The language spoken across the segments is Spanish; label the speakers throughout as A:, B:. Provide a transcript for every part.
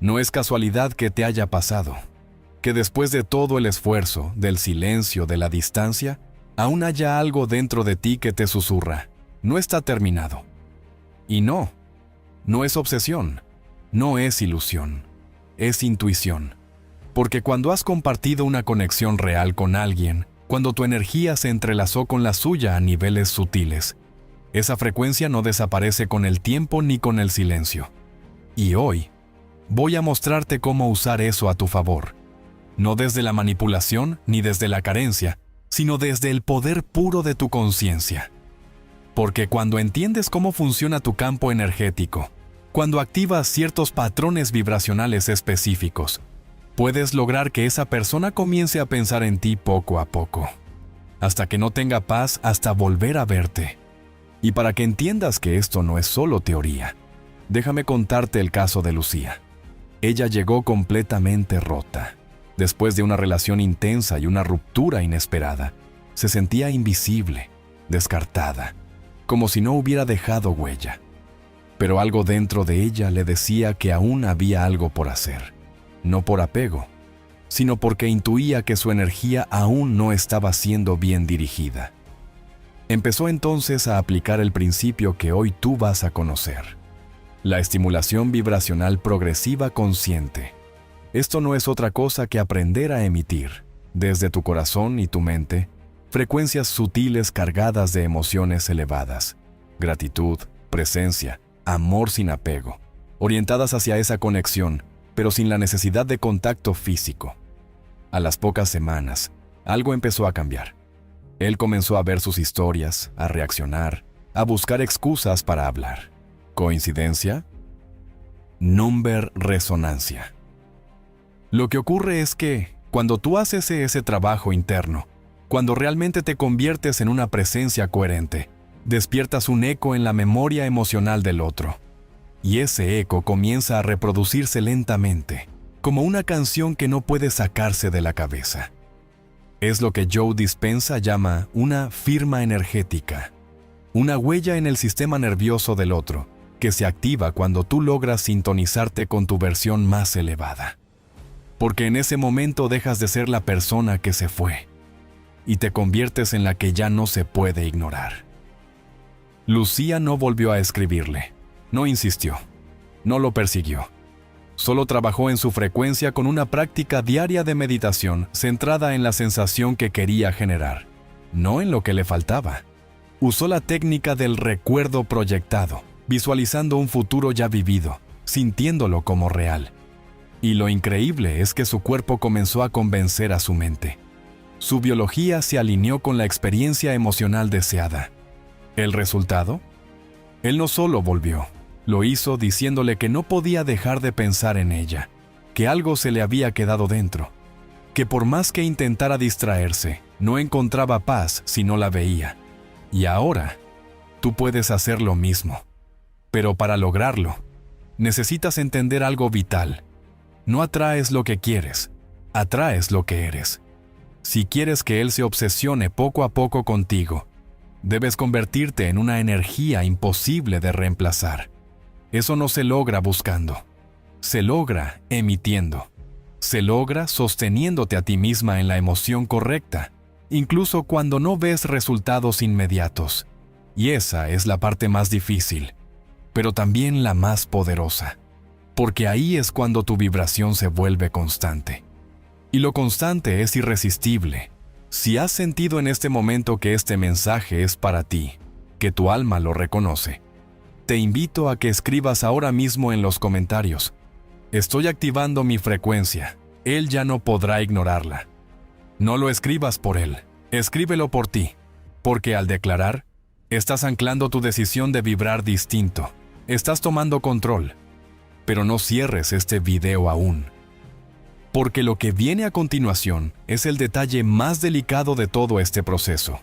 A: No es casualidad que te haya pasado, que después de todo el esfuerzo, del silencio, de la distancia, aún haya algo dentro de ti que te susurra, no está terminado. Y no es obsesión, no es ilusión, es intuición. Porque cuando has compartido una conexión real con alguien, cuando tu energía se entrelazó con la suya a niveles sutiles, esa frecuencia no desaparece con el tiempo ni con el silencio. Y hoy, voy a mostrarte cómo usar eso a tu favor. No desde la manipulación ni desde la carencia, sino desde el poder puro de tu conciencia. Porque cuando entiendes cómo funciona tu campo energético, cuando activas ciertos patrones vibracionales específicos, puedes lograr que esa persona comience a pensar en ti poco a poco, hasta que no tenga paz hasta volver a verte. Y para que entiendas que esto no es solo teoría, déjame contarte el caso de Lucía. Ella llegó completamente rota. Después de una relación intensa y una ruptura inesperada, se sentía invisible, descartada, como si no hubiera dejado huella. Pero algo dentro de ella le decía que aún había algo por hacer. No por apego, sino porque intuía que su energía aún no estaba siendo bien dirigida. Empezó entonces a aplicar el principio que hoy tú vas a conocer: la estimulación vibracional progresiva consciente. Esto no es otra cosa que aprender a emitir, desde tu corazón y tu mente, frecuencias sutiles cargadas de emociones elevadas, gratitud, presencia, amor sin apego, orientadas hacia esa conexión, pero sin la necesidad de contacto físico. A las pocas semanas, algo empezó a cambiar. Él comenzó a ver sus historias, a reaccionar, a buscar excusas para hablar. ¿Coincidencia? Number resonancia. Lo que ocurre es que, cuando tú haces ese trabajo interno, cuando realmente te conviertes en una presencia coherente, despiertas un eco en la memoria emocional del otro. Y ese eco comienza a reproducirse lentamente, como una canción que no puede sacarse de la cabeza. Es lo que Joe Dispenza llama una firma energética, una huella en el sistema nervioso del otro, que se activa cuando tú logras sintonizarte con tu versión más elevada. Porque en ese momento dejas de ser la persona que se fue, y te conviertes en la que ya no se puede ignorar. Lucía no volvió a escribirle, no insistió, no lo persiguió. Solo trabajó en su frecuencia con una práctica diaria de meditación centrada en la sensación que quería generar, no en lo que le faltaba. Usó la técnica del recuerdo proyectado, visualizando un futuro ya vivido, sintiéndolo como real. Y lo increíble es que su cuerpo comenzó a convencer a su mente. Su biología se alineó con la experiencia emocional deseada. ¿El resultado? Él no solo volvió, lo hizo diciéndole que no podía dejar de pensar en ella, que algo se le había quedado dentro, que por más que intentara distraerse, no encontraba paz si no la veía. Y ahora, tú puedes hacer lo mismo. Pero para lograrlo, necesitas entender algo vital. No atraes lo que quieres, atraes lo que eres. Si quieres que él se obsesione poco a poco contigo, debes convertirte en una energía imposible de reemplazar. Eso no se logra buscando, se logra emitiendo, se logra sosteniéndote a ti misma en la emoción correcta, incluso cuando no ves resultados inmediatos. Y esa es la parte más difícil, pero también la más poderosa, porque ahí es cuando tu vibración se vuelve constante. Y lo constante es irresistible. Si has sentido en este momento que este mensaje es para ti, que tu alma lo reconoce, te invito a que escribas ahora mismo en los comentarios: estoy activando mi frecuencia, él ya no podrá ignorarla. No lo escribas por él, escríbelo por ti, porque al declarar, estás anclando tu decisión de vibrar distinto, estás tomando control. Pero no cierres este video aún, porque lo que viene a continuación es el detalle más delicado de todo este proceso.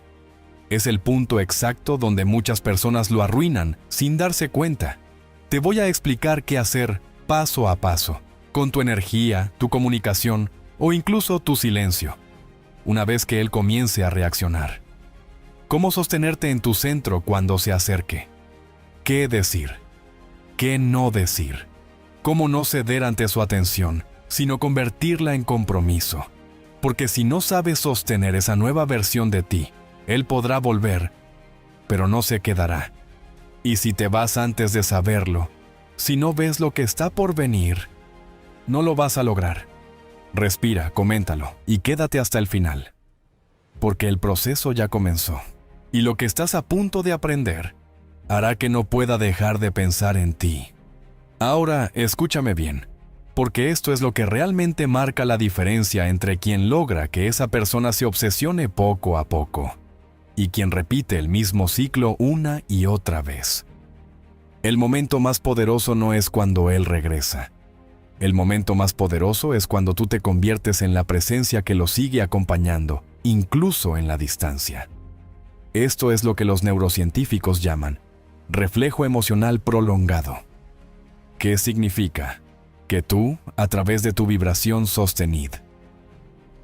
A: Es el punto exacto donde muchas personas lo arruinan sin darse cuenta. Te voy a explicar qué hacer paso a paso, con tu energía, tu comunicación o incluso tu silencio, una vez que él comience a reaccionar. Cómo sostenerte en tu centro cuando se acerque. ¿Qué decir? ¿Qué no decir? cómo no ceder ante su atención, sino convertirla en compromiso. Porque si no sabes sostener esa nueva versión de ti, él podrá volver, pero no se quedará. Y si te vas antes de saberlo, si no ves lo que está por venir, no lo vas a lograr. Respira, coméntalo y quédate hasta el final. Porque el proceso ya comenzó. Y lo que estás a punto de aprender hará que no pueda dejar de pensar en ti. Ahora, escúchame bien, porque esto es lo que realmente marca la diferencia entre quien logra que esa persona se obsesione poco a poco y quien repite el mismo ciclo una y otra vez. El momento más poderoso no es cuando él regresa. El momento más poderoso es cuando tú te conviertes en la presencia que lo sigue acompañando, incluso en la distancia. Esto es lo que los neurocientíficos llaman reflejo emocional prolongado. ¿Qué significa? Que tú, a través de tu vibración sostenida,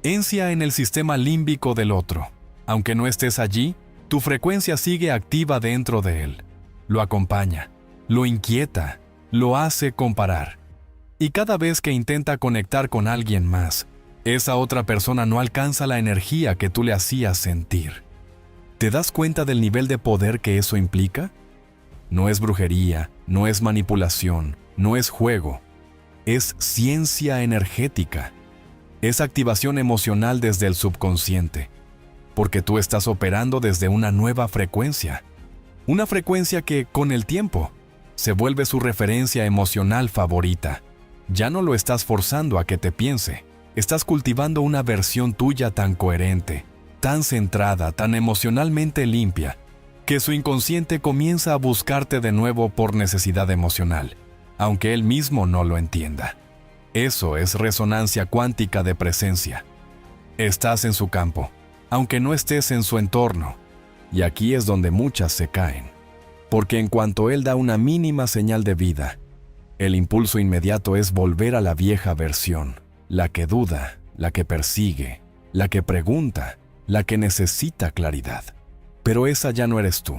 A: encia en el sistema límbico del otro. Aunque no estés allí, tu frecuencia sigue activa dentro de él. Lo acompaña, lo inquieta, lo hace comparar. Y cada vez que intenta conectar con alguien más, esa otra persona no alcanza la energía que tú le hacías sentir. ¿Te das cuenta del nivel de poder que eso implica? No es brujería, no es manipulación, no es juego. Es ciencia energética. Es activación emocional desde el subconsciente. Porque tú estás operando desde una nueva frecuencia. Una frecuencia que, con el tiempo, se vuelve su referencia emocional favorita. Ya no lo estás forzando a que te piense. Estás cultivando una versión tuya tan coherente, tan centrada, tan emocionalmente limpia, que su inconsciente comienza a buscarte de nuevo por necesidad emocional, aunque él mismo no lo entienda. Eso es resonancia cuántica de presencia. Estás en su campo, aunque no estés en su entorno, y aquí es donde muchas se caen. Porque en cuanto él da una mínima señal de vida, el impulso inmediato es volver a la vieja versión, la que duda, la que persigue, la que pregunta, la que necesita claridad. Pero esa ya no eres tú.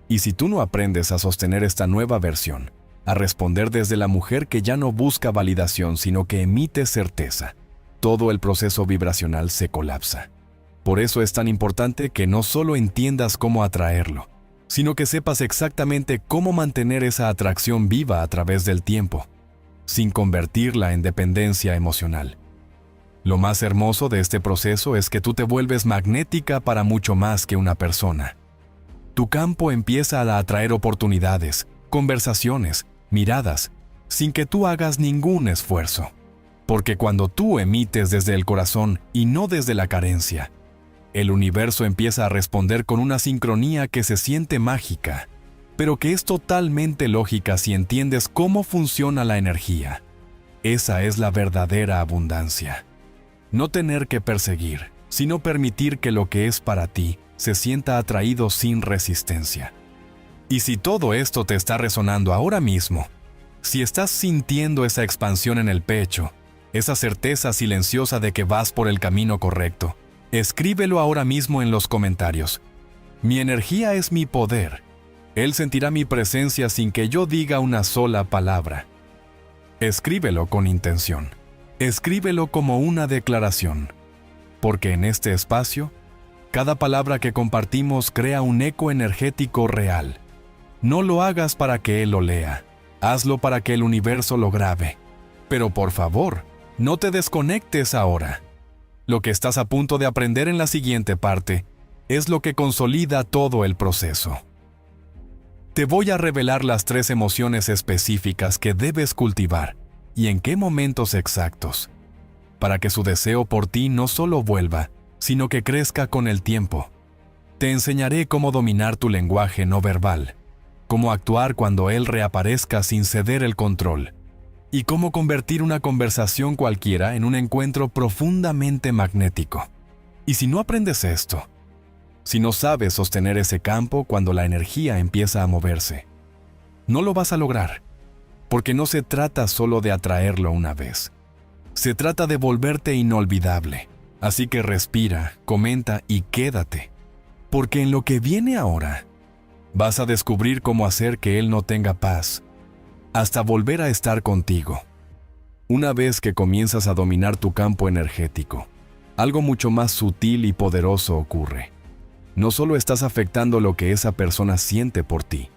A: Y si tú no aprendes a sostener esta nueva versión, a responder desde la mujer que ya no busca validación, sino que emite certeza, todo el proceso vibracional se colapsa. Por eso es tan importante que no solo entiendas cómo atraerlo, sino que sepas exactamente cómo mantener esa atracción viva a través del tiempo, sin convertirla en dependencia emocional. Lo más hermoso de este proceso es que tú te vuelves magnética para mucho más que una persona. Tu campo empieza a atraer oportunidades, conversaciones, miradas, sin que tú hagas ningún esfuerzo. Porque cuando tú emites desde el corazón y no desde la carencia, el universo empieza a responder con una sincronía que se siente mágica, pero que es totalmente lógica si entiendes cómo funciona la energía. Esa es la verdadera abundancia. No tener que perseguir, sino permitir que lo que es para ti se sienta atraído sin resistencia. Y si todo esto te está resonando ahora mismo, si estás sintiendo esa expansión en el pecho, esa certeza silenciosa de que vas por el camino correcto, escríbelo ahora mismo en los comentarios. Mi energía es mi poder. Él sentirá mi presencia sin que yo diga una sola palabra. Escríbelo con intención. Escríbelo como una declaración. Porque en este espacio, cada palabra que compartimos crea un eco energético real. No lo hagas para que él lo lea. Hazlo para que el universo lo grabe. Pero por favor, no te desconectes ahora. Lo que estás a punto de aprender en la siguiente parte es lo que consolida todo el proceso. Te voy a revelar las 3 emociones específicas que debes cultivar y en qué momentos exactos, para que su deseo por ti no solo vuelva, sino que crezca con el tiempo. Te enseñaré cómo dominar tu lenguaje no verbal, cómo actuar cuando él reaparezca sin ceder el control, y cómo convertir una conversación cualquiera en un encuentro profundamente magnético. Y si no aprendes esto, si no sabes sostener ese campo cuando la energía empieza a moverse, no lo vas a lograr, porque no se trata solo de atraerlo una vez. Se trata de volverte inolvidable. Así que respira, comenta y quédate, porque en lo que viene ahora, vas a descubrir cómo hacer que él no tenga paz, hasta volver a estar contigo. Una vez que comienzas a dominar tu campo energético, algo mucho más sutil y poderoso ocurre. No solo estás afectando lo que esa persona siente por ti,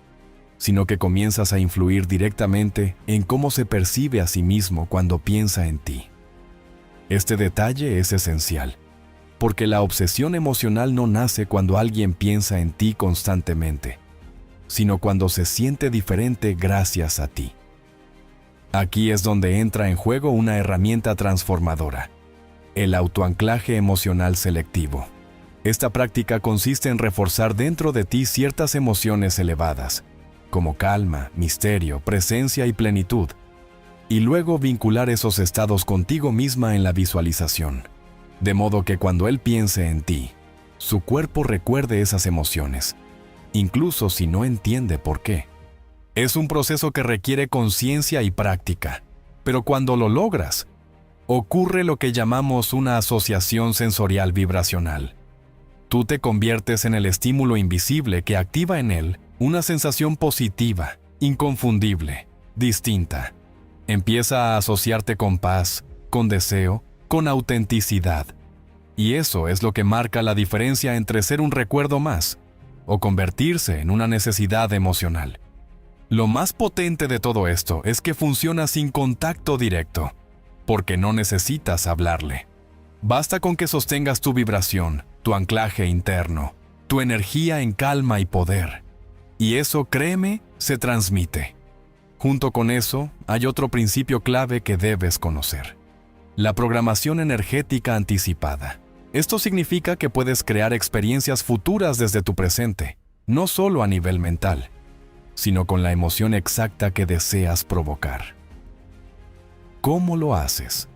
A: sino que comienzas a influir directamente en cómo se percibe a sí mismo cuando piensa en ti. Este detalle es esencial, porque la obsesión emocional no nace cuando alguien piensa en ti constantemente, sino cuando se siente diferente gracias a ti. Aquí es donde entra en juego una herramienta transformadora: el autoanclaje emocional selectivo. Esta práctica consiste en reforzar dentro de ti ciertas emociones elevadas, como calma, misterio, presencia y plenitud, y luego vincular esos estados contigo misma en la visualización, de modo que cuando él piense en ti, su cuerpo recuerde esas emociones, incluso si no entiende por qué. Es un proceso que requiere conciencia y práctica, pero cuando lo logras, ocurre lo que llamamos una asociación sensorial vibracional. Tú te conviertes en el estímulo invisible que activa en él una sensación positiva, inconfundible, distinta. Empieza a asociarte con paz, con deseo, con autenticidad. Y eso es lo que marca la diferencia entre ser un recuerdo más o convertirse en una necesidad emocional. Lo más potente de todo esto es que funciona sin contacto directo, porque no necesitas hablarle. Basta con que sostengas tu vibración, tu anclaje interno, tu energía en calma y poder. Y eso, créeme, se transmite. Junto con eso, hay otro principio clave que debes conocer: la programación energética anticipada. Esto significa que puedes crear experiencias futuras desde tu presente, no solo a nivel mental, sino con la emoción exacta que deseas provocar. ¿Cómo lo haces?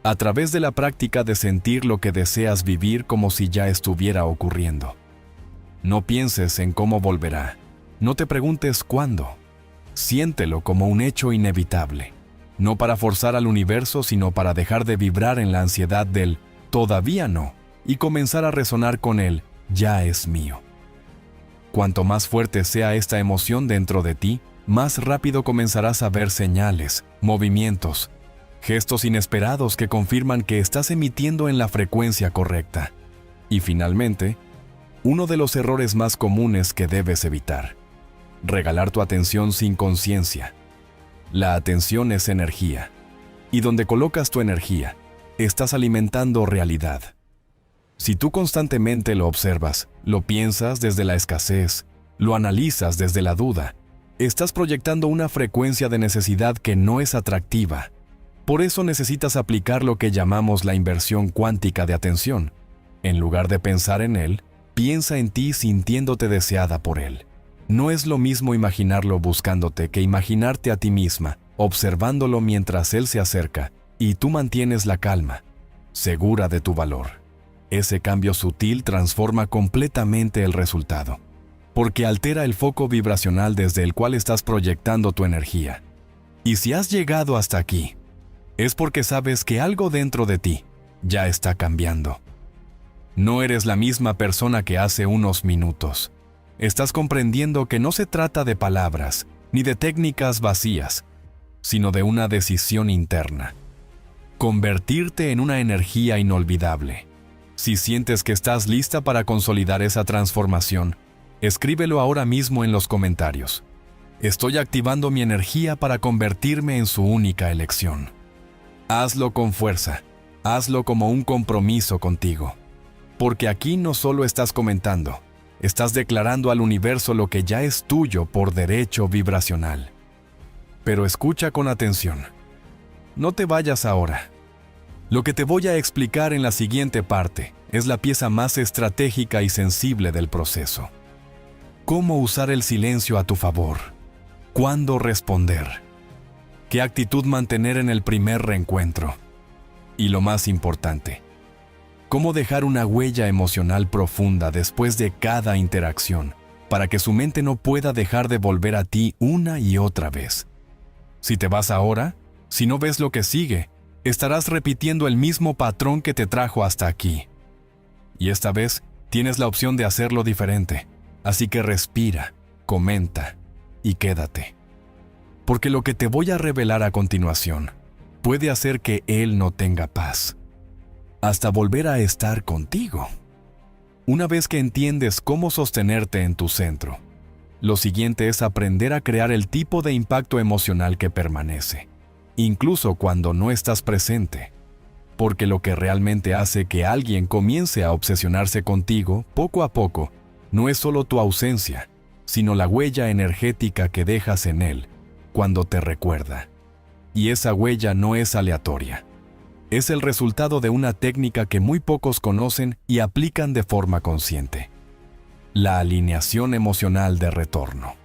A: A través de la práctica de sentir lo que deseas vivir como si ya estuviera ocurriendo. No pienses en cómo volverá. No te preguntes cuándo. Siéntelo como un hecho inevitable. No para forzar al universo, sino para dejar de vibrar en la ansiedad del todavía no y comenzar a resonar con el ya es mío. Cuanto más fuerte sea esta emoción dentro de ti, más rápido comenzarás a ver señales, movimientos, gestos inesperados que confirman que estás emitiendo en la frecuencia correcta. Y finalmente, uno de los errores más comunes que debes evitar: regalar tu atención sin conciencia. La atención es energía, y donde colocas tu energía, estás alimentando realidad. Si tú constantemente lo observas, lo piensas desde la escasez, lo analizas desde la duda, estás proyectando una frecuencia de necesidad que no es atractiva. Por eso necesitas aplicar lo que llamamos la inversión cuántica de atención. En lugar de pensar en él, piensa en ti sintiéndote deseada por él. No es lo mismo imaginarlo buscándote que imaginarte a ti misma, observándolo mientras él se acerca, y tú mantienes la calma, segura de tu valor. Ese cambio sutil transforma completamente el resultado, porque altera el foco vibracional desde el cual estás proyectando tu energía. Y si has llegado hasta aquí, es porque sabes que algo dentro de ti ya está cambiando. No eres la misma persona que hace unos minutos. Estás comprendiendo que no se trata de palabras ni de técnicas vacías, sino de una decisión interna: convertirte en una energía inolvidable. Si sientes que estás lista para consolidar esa transformación, escríbelo ahora mismo en los comentarios. Estoy activando mi energía para convertirme en su única elección. Hazlo con fuerza, hazlo como un compromiso contigo. Porque aquí no solo estás comentando, estás declarando al universo lo que ya es tuyo por derecho vibracional. Pero escucha con atención. No te vayas ahora. Lo que te voy a explicar en la siguiente parte es la pieza más estratégica y sensible del proceso. Cómo usar el silencio a tu favor. Cuándo responder. Qué actitud mantener en el primer reencuentro. Y lo más importante, cómo dejar una huella emocional profunda después de cada interacción, para que su mente no pueda dejar de volver a ti una y otra vez. Si te vas ahora, si no ves lo que sigue, estarás repitiendo el mismo patrón que te trajo hasta aquí. Y esta vez tienes la opción de hacerlo diferente, así que respira, comenta y quédate. Porque lo que te voy a revelar a continuación puede hacer que él no tenga paz, hasta volver a estar contigo. Una vez que entiendes cómo sostenerte en tu centro, lo siguiente es aprender a crear el tipo de impacto emocional que permanece, incluso cuando no estás presente. Porque lo que realmente hace que alguien comience a obsesionarse contigo poco a poco no es solo tu ausencia, sino la huella energética que dejas en él cuando te recuerda. Y esa huella no es aleatoria. Es el resultado de una técnica que muy pocos conocen y aplican de forma consciente: la alineación emocional de retorno.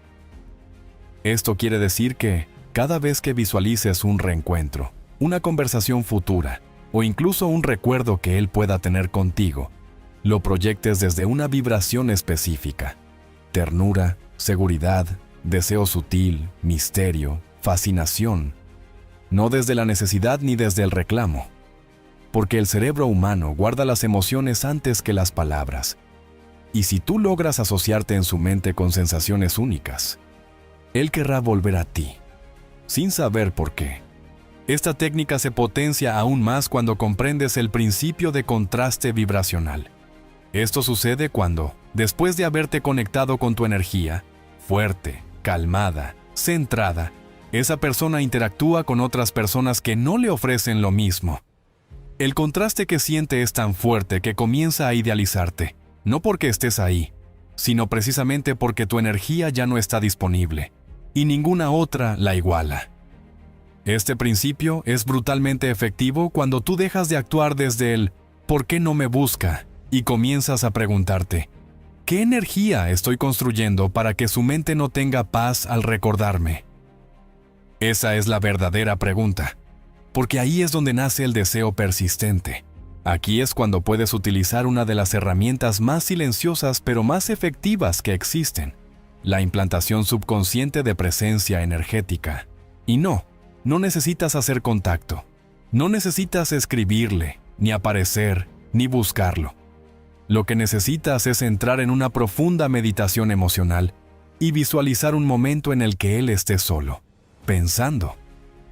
A: Esto quiere decir que, cada vez que visualices un reencuentro, una conversación futura, o incluso un recuerdo que él pueda tener contigo, lo proyectes desde una vibración específica: ternura, seguridad, deseo sutil, misterio, fascinación. No desde la necesidad ni desde el reclamo. Porque el cerebro humano guarda las emociones antes que las palabras. Y si tú logras asociarte en su mente con sensaciones únicas, él querrá volver a ti, sin saber por qué. Esta técnica se potencia aún más cuando comprendes el principio de contraste vibracional. Esto sucede cuando, después de haberte conectado con tu energía, fuerte, calmada, centrada, esa persona interactúa con otras personas que no le ofrecen lo mismo. El contraste que siente es tan fuerte que comienza a idealizarte, no porque estés ahí, sino precisamente porque tu energía ya no está disponible, y ninguna otra la iguala. Este principio es brutalmente efectivo cuando tú dejas de actuar desde el ¿por qué no me busca? Y comienzas a preguntarte, ¿qué energía estoy construyendo para que su mente no tenga paz al recordarme? Esa es la verdadera pregunta, porque ahí es donde nace el deseo persistente. Aquí es cuando puedes utilizar una de las herramientas más silenciosas pero más efectivas que existen: la implantación subconsciente de presencia energética. Y no necesitas hacer contacto. No necesitas escribirle, ni aparecer, ni buscarlo. Lo que necesitas es entrar en una profunda meditación emocional y visualizar un momento en el que él esté solo, pensando.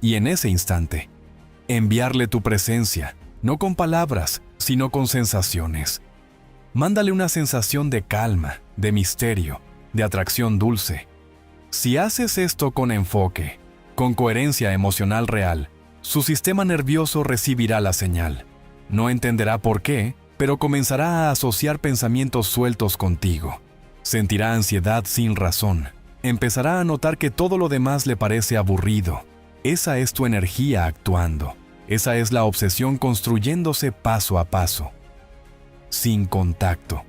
A: Y en ese instante, enviarle tu presencia, no con palabras, sino con sensaciones. Mándale una sensación de calma, de misterio, de atracción dulce. Si haces esto con enfoque, con coherencia emocional real, su sistema nervioso recibirá la señal. No entenderá por qué, pero comenzará a asociar pensamientos sueltos contigo. Sentirá ansiedad sin razón. Empezará a notar que todo lo demás le parece aburrido. Esa es tu energía actuando. Esa es la obsesión construyéndose paso a paso, sin contacto.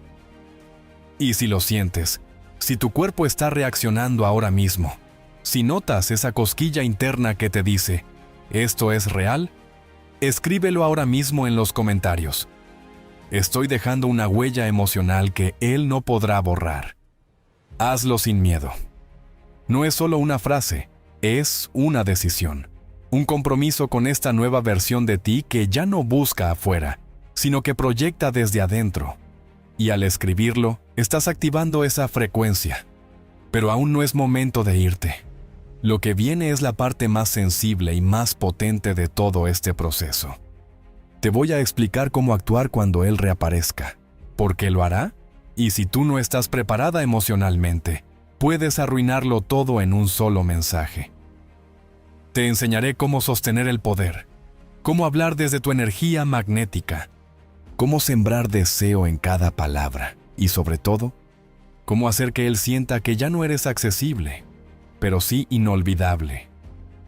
A: Y si lo sientes, si tu cuerpo está reaccionando ahora mismo, si notas esa cosquilla interna que te dice, ¿esto es real?, escríbelo ahora mismo en los comentarios. Estoy dejando una huella emocional que él no podrá borrar. Hazlo sin miedo. No es solo una frase, es una decisión. Un compromiso con esta nueva versión de ti que ya no busca afuera, sino que proyecta desde adentro. Y al escribirlo, estás activando esa frecuencia. Pero aún no es momento de irte. Lo que viene es la parte más sensible y más potente de todo este proceso. Te voy a explicar cómo actuar cuando él reaparezca. ¿Por qué lo hará? Y si tú no estás preparada emocionalmente, puedes arruinarlo todo en un solo mensaje. Te enseñaré cómo sostener el poder, cómo hablar desde tu energía magnética, cómo sembrar deseo en cada palabra y, sobre todo, cómo hacer que él sienta que ya no eres accesible, pero sí inolvidable.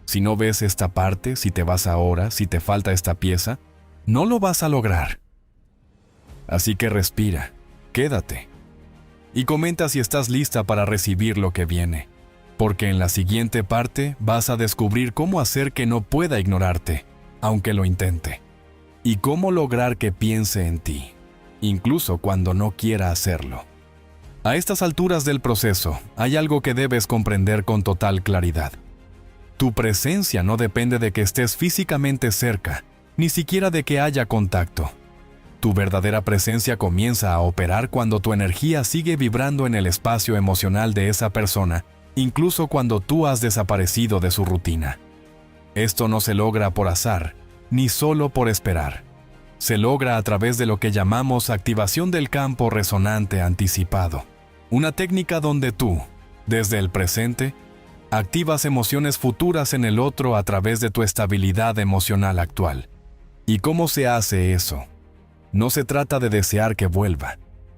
A: Si no ves esta parte, si te vas ahora, si te falta esta pieza, no lo vas a lograr. Así que respira, quédate y comenta si estás lista para recibir lo que viene. Porque en la siguiente parte vas a descubrir cómo hacer que no pueda ignorarte, aunque lo intente. Y cómo lograr que piense en ti, incluso cuando no quiera hacerlo. A estas alturas del proceso, hay algo que debes comprender con total claridad. Tu presencia no depende de que estés físicamente cerca, ni siquiera de que haya contacto. Tu verdadera presencia comienza a operar cuando tu energía sigue vibrando en el espacio emocional de esa persona, incluso cuando tú has desaparecido de su rutina. Esto no se logra por azar, ni solo por esperar. Se logra a través de lo que llamamos activación del campo resonante anticipado. Una técnica donde tú, desde el presente, activas emociones futuras en el otro a través de tu estabilidad emocional actual. ¿Y cómo se hace eso? No se trata de desear que vuelva.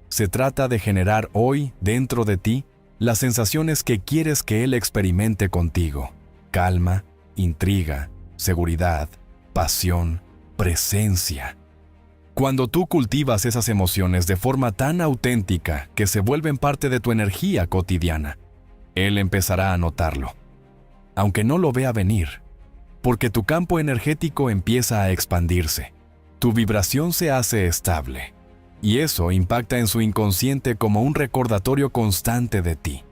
A: Se trata de generar hoy, dentro de ti, las sensaciones que quieres que él experimente contigo. Calma, intriga, seguridad, pasión, presencia. Cuando tú cultivas esas emociones de forma tan auténtica que se vuelven parte de tu energía cotidiana, él empezará a notarlo, aunque no lo vea venir, porque tu campo energético empieza a expandirse, tu vibración se hace estable, y eso impacta en su inconsciente como un recordatorio constante de ti.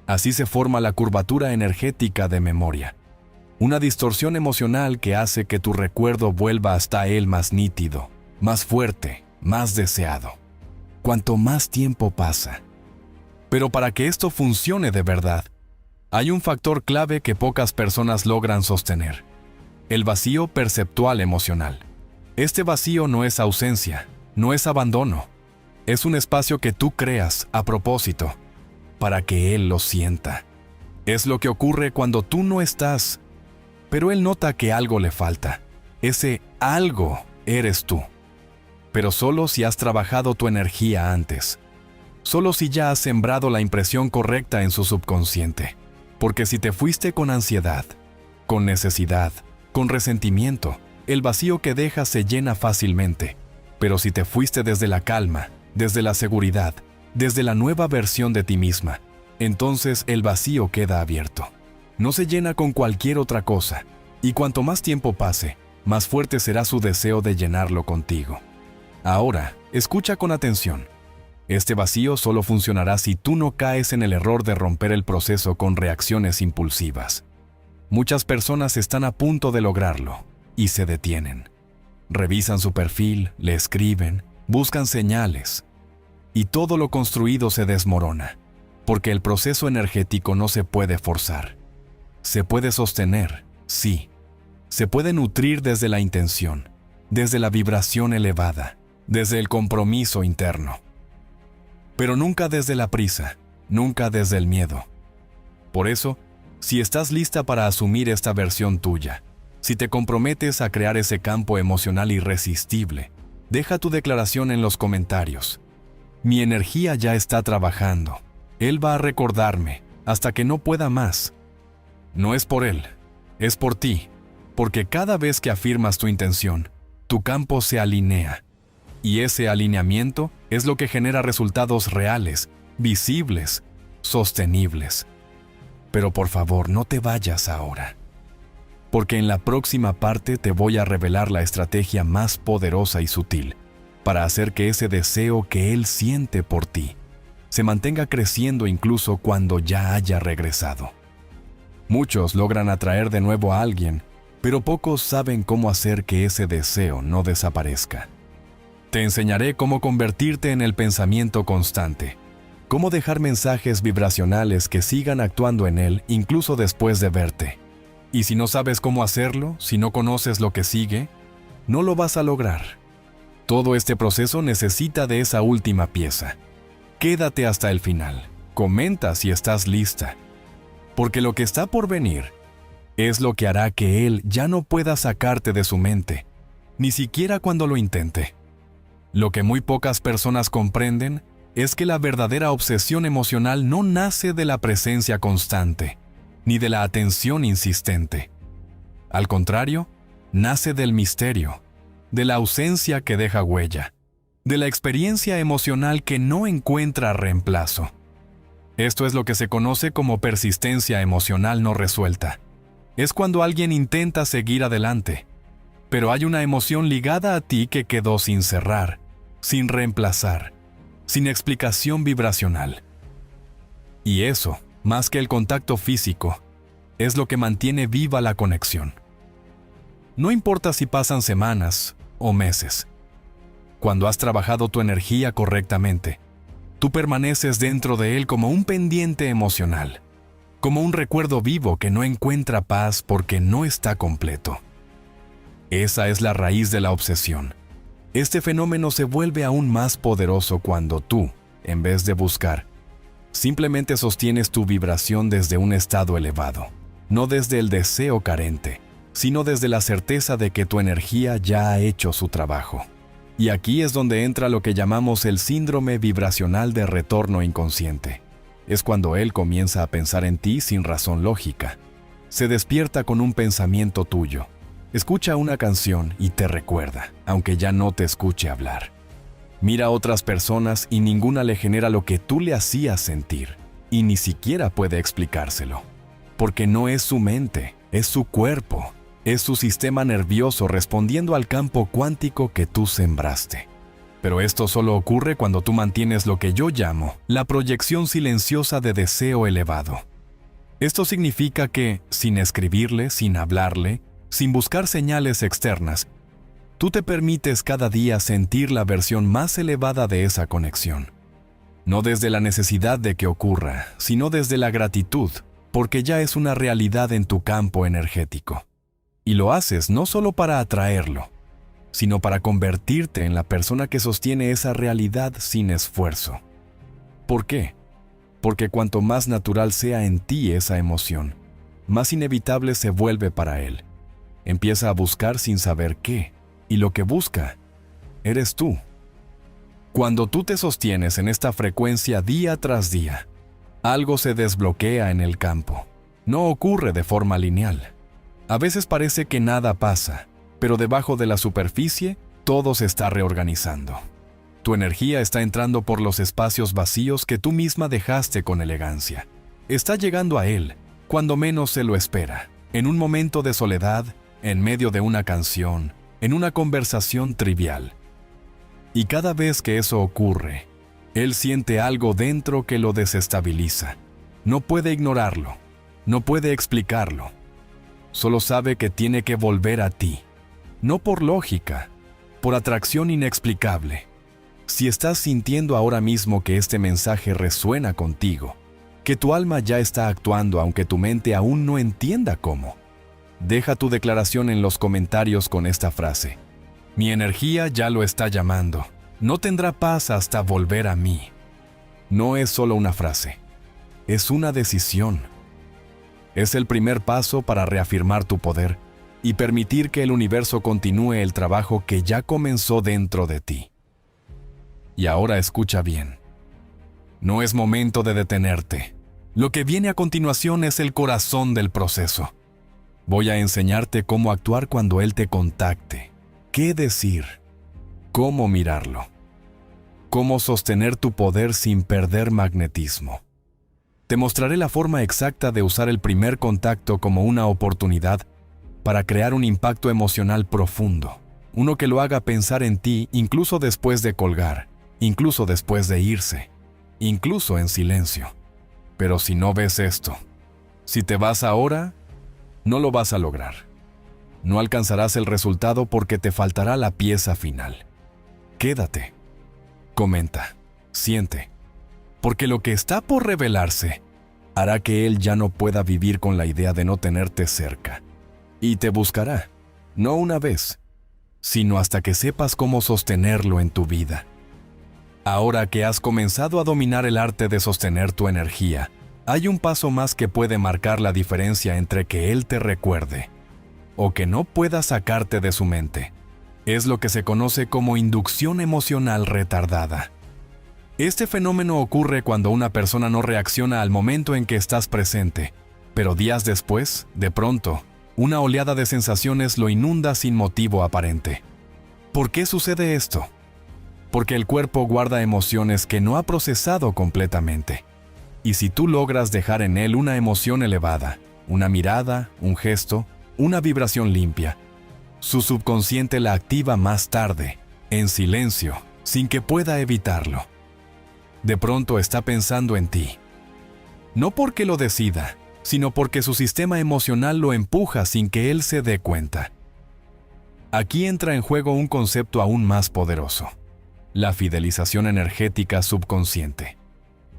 A: Así se forma la curvatura energética de memoria, una distorsión emocional que hace que tu recuerdo vuelva hasta él más nítido, más fuerte, más deseado. Cuanto más tiempo pasa. Pero para que esto funcione de verdad, hay un factor clave que pocas personas logran sostener: el vacío perceptual emocional. Este vacío no es ausencia, no es abandono. Es un espacio que tú creas a propósito, para que él lo sienta. Es lo que ocurre cuando tú no estás, pero él nota que algo le falta. Ese algo eres tú. Pero solo si has trabajado tu energía antes. Solo si ya has sembrado la impresión correcta en su subconsciente. Porque si te fuiste con ansiedad, con necesidad, con resentimiento, el vacío que dejas se llena fácilmente. Pero si te fuiste desde la calma, desde la seguridad, desde la nueva versión de ti misma, entonces el vacío queda abierto. No se llena con cualquier otra cosa, y cuanto más tiempo pase, más fuerte será su deseo de llenarlo contigo. Ahora, escucha con atención. Este vacío solo funcionará si tú no caes en el error de romper el proceso con reacciones impulsivas. Muchas personas están a punto de lograrlo, y se detienen. Revisan su perfil, le escriben, buscan señales, y todo lo construido se desmorona, porque el proceso energético no se puede forzar. Se puede sostener, sí. Se puede nutrir desde la intención, desde la vibración elevada, desde el compromiso interno. Pero nunca desde la prisa, nunca desde el miedo. Por eso, si estás lista para asumir esta versión tuya, si te comprometes a crear ese campo emocional irresistible, deja tu declaración en los comentarios. Mi energía ya está trabajando. Él va a recordarme hasta que no pueda más. No es por él, es por ti, porque cada vez que afirmas tu intención, tu campo se alinea. Y ese alineamiento es lo que genera resultados reales, visibles, sostenibles. Pero por favor, no te vayas ahora. Porque en la próxima parte te voy a revelar la estrategia más poderosa y sutil para hacer que ese deseo que él siente por ti se mantenga creciendo incluso cuando ya haya regresado. Muchos logran atraer de nuevo a alguien, pero pocos saben cómo hacer que ese deseo no desaparezca. Te enseñaré cómo convertirte en el pensamiento constante, cómo dejar mensajes vibracionales que sigan actuando en él incluso después de verte. Y si no sabes cómo hacerlo, si no conoces lo que sigue, no lo vas a lograr. Todo este proceso necesita de esa última pieza. Quédate hasta el final. Comenta si estás lista. Porque lo que está por venir es lo que hará que él ya no pueda sacarte de su mente, ni siquiera cuando lo intente. Lo que muy pocas personas comprenden es que la verdadera obsesión emocional no nace de la presencia constante, ni de la atención insistente. Al contrario, nace del misterio, de la ausencia que deja huella, de la experiencia emocional que no encuentra reemplazo. Esto es lo que se conoce como persistencia emocional no resuelta. Es cuando alguien intenta seguir adelante, pero hay una emoción ligada a ti que quedó sin cerrar, sin reemplazar, sin explicación vibracional. Y eso, más que el contacto físico, es lo que mantiene viva la conexión. No importa si pasan semanas o meses. Cuando has trabajado tu energía correctamente, tú permaneces dentro de él como un pendiente emocional. como un recuerdo vivo que no encuentra paz porque no está completo. Esa es la raíz de la obsesión. Este fenómeno se vuelve aún más poderoso cuando tú, en vez de buscar, simplemente sostienes tu vibración desde un estado elevado, no desde el deseo carente, sino desde la certeza de que tu energía ya ha hecho su trabajo. Y aquí es donde entra lo que llamamos el síndrome vibracional de retorno inconsciente. Es cuando él comienza a pensar en ti sin razón lógica. Se despierta con un pensamiento tuyo. Escucha una canción y te recuerda, aunque ya no te escuche hablar. Mira a otras personas y ninguna le genera lo que tú le hacías sentir, y ni siquiera puede explicárselo. Porque no es su mente, es su cuerpo, es su sistema nervioso respondiendo al campo cuántico que tú sembraste. Pero esto solo ocurre cuando tú mantienes lo que yo llamo la proyección silenciosa de deseo elevado. Esto significa que, sin escribirle, sin hablarle, sin buscar señales externas, tú te permites cada día sentir la versión más elevada de esa conexión. No desde la necesidad de que ocurra, sino desde la gratitud, porque ya es una realidad en tu campo energético. Y lo haces no solo para atraerlo, sino para convertirte en la persona que sostiene esa realidad sin esfuerzo. ¿Por qué? Porque cuanto más natural sea en ti esa emoción, más inevitable se vuelve para él. Empieza a buscar sin saber qué, y lo que busca eres tú. Cuando tú te sostienes en esta frecuencia día tras día, algo se desbloquea en el campo. No ocurre de forma lineal. A veces parece que nada pasa, pero debajo de la superficie todo se está reorganizando. Tu energía está entrando por los espacios vacíos que tú misma dejaste con elegancia. Está llegando a él, cuando menos se lo espera, en un momento de soledad, en medio de una canción, en una conversación trivial. Y cada vez que eso ocurre, él siente algo dentro que lo desestabiliza. No puede ignorarlo, no puede explicarlo. Solo sabe que tiene que volver a ti. No por lógica, por atracción inexplicable. Si estás sintiendo ahora mismo que este mensaje resuena contigo, que tu alma ya está actuando aunque tu mente aún no entienda cómo, deja tu declaración en los comentarios con esta frase: mi energía ya lo está llamando. No tendrá paz hasta volver a mí. No es solo una frase, es una decisión. Es el primer paso para reafirmar tu poder y permitir que el universo continúe el trabajo que ya comenzó dentro de ti. Y ahora escucha bien. No es momento de detenerte. Lo que viene a continuación es el corazón del proceso. Voy a enseñarte cómo actuar cuando él te contacte, qué decir, cómo mirarlo, cómo sostener tu poder sin perder magnetismo. Te mostraré la forma exacta de usar el primer contacto como una oportunidad para crear un impacto emocional profundo, uno que lo haga pensar en ti incluso después de colgar, incluso después de irse, incluso en silencio. Pero si no ves esto, si te vas ahora, no lo vas a lograr. No alcanzarás el resultado porque te faltará la pieza final. Quédate, comenta, siente, porque lo que está por revelarse hará que él ya no pueda vivir con la idea de no tenerte cerca. Y te buscará, no una vez, sino hasta que sepas cómo sostenerlo en tu vida. Ahora que has comenzado a dominar el arte de sostener tu energía, hay un paso más que puede marcar la diferencia entre que él te recuerde o que no pueda sacarte de su mente. Es lo que se conoce como inducción emocional retardada. Este fenómeno ocurre cuando una persona no reacciona al momento en que estás presente, pero días después, de pronto, una oleada de sensaciones lo inunda sin motivo aparente. ¿Por qué sucede esto? Porque el cuerpo guarda emociones que no ha procesado completamente. Y si tú logras dejar en él una emoción elevada, una mirada, un gesto, una vibración limpia, su subconsciente la activa más tarde, en silencio, sin que pueda evitarlo. De pronto está pensando en ti. No porque lo decida, sino porque su sistema emocional lo empuja sin que él se dé cuenta. Aquí entra en juego un concepto aún más poderoso: la fidelización energética subconsciente.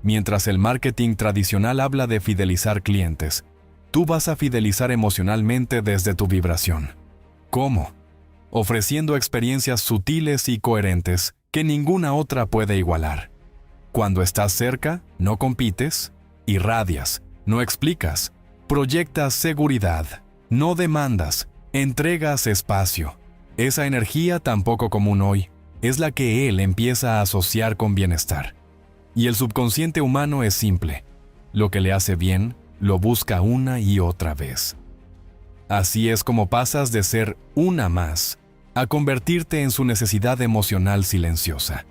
A: Mientras el marketing tradicional habla de fidelizar clientes, tú vas a fidelizar emocionalmente desde tu vibración. ¿Cómo? Ofreciendo experiencias sutiles y coherentes que ninguna otra puede igualar. Cuando estás cerca, no compites, irradias, no explicas, proyectas seguridad, no demandas, entregas espacio. Esa energía tan poco común hoy es la que él empieza a asociar con bienestar. Y el subconsciente humano es simple. Lo que le hace bien, lo busca una y otra vez. Así es como pasas de ser una más a convertirte en su necesidad emocional silenciosa.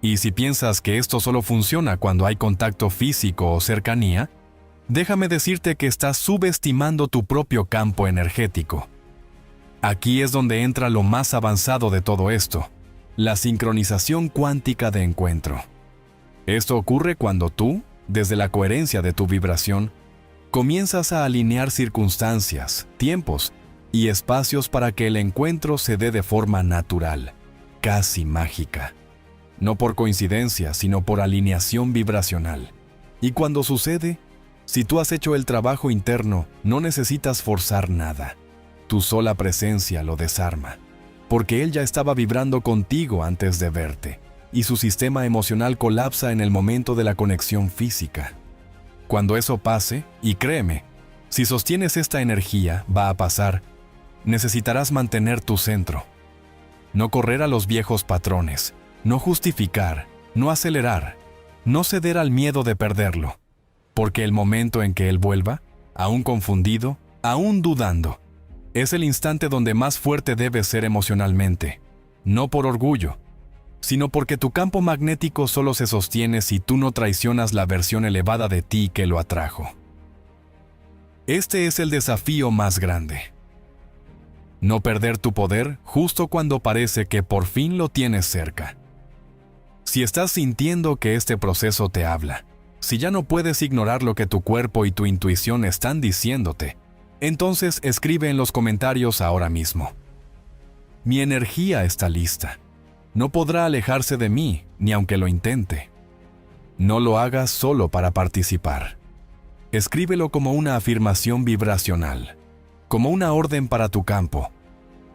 A: Y si piensas que esto solo funciona cuando hay contacto físico o cercanía, déjame decirte que estás subestimando tu propio campo energético. Aquí es donde entra lo más avanzado de todo esto, la sincronización cuántica de encuentro. Esto ocurre cuando tú, desde la coherencia de tu vibración, comienzas a alinear circunstancias, tiempos y espacios para que el encuentro se dé de forma natural, casi mágica. No por coincidencia, sino por alineación vibracional. Y cuando sucede, si tú has hecho el trabajo interno, no necesitas forzar nada. Tu sola presencia lo desarma, porque él ya estaba vibrando contigo antes de verte, y su sistema emocional colapsa en el momento de la conexión física. Cuando eso pase, y créeme, si sostienes esta energía, va a pasar, necesitarás mantener tu centro. No correr a los viejos patrones, no justificar, no acelerar, no ceder al miedo de perderlo, porque el momento en que él vuelva, aún confundido, aún dudando, es el instante donde más fuerte debes ser emocionalmente, no por orgullo, sino porque tu campo magnético solo se sostiene si tú no traicionas la versión elevada de ti que lo atrajo. Este es el desafío más grande. No perder tu poder justo cuando parece que por fin lo tienes cerca. Si estás sintiendo que este proceso te habla, si ya no puedes ignorar lo que tu cuerpo y tu intuición están diciéndote, entonces escribe en los comentarios ahora mismo. Mi energía está lista. No podrá alejarse de mí, ni aunque lo intente. No lo hagas solo para participar. Escríbelo como una afirmación vibracional, como una orden para tu campo,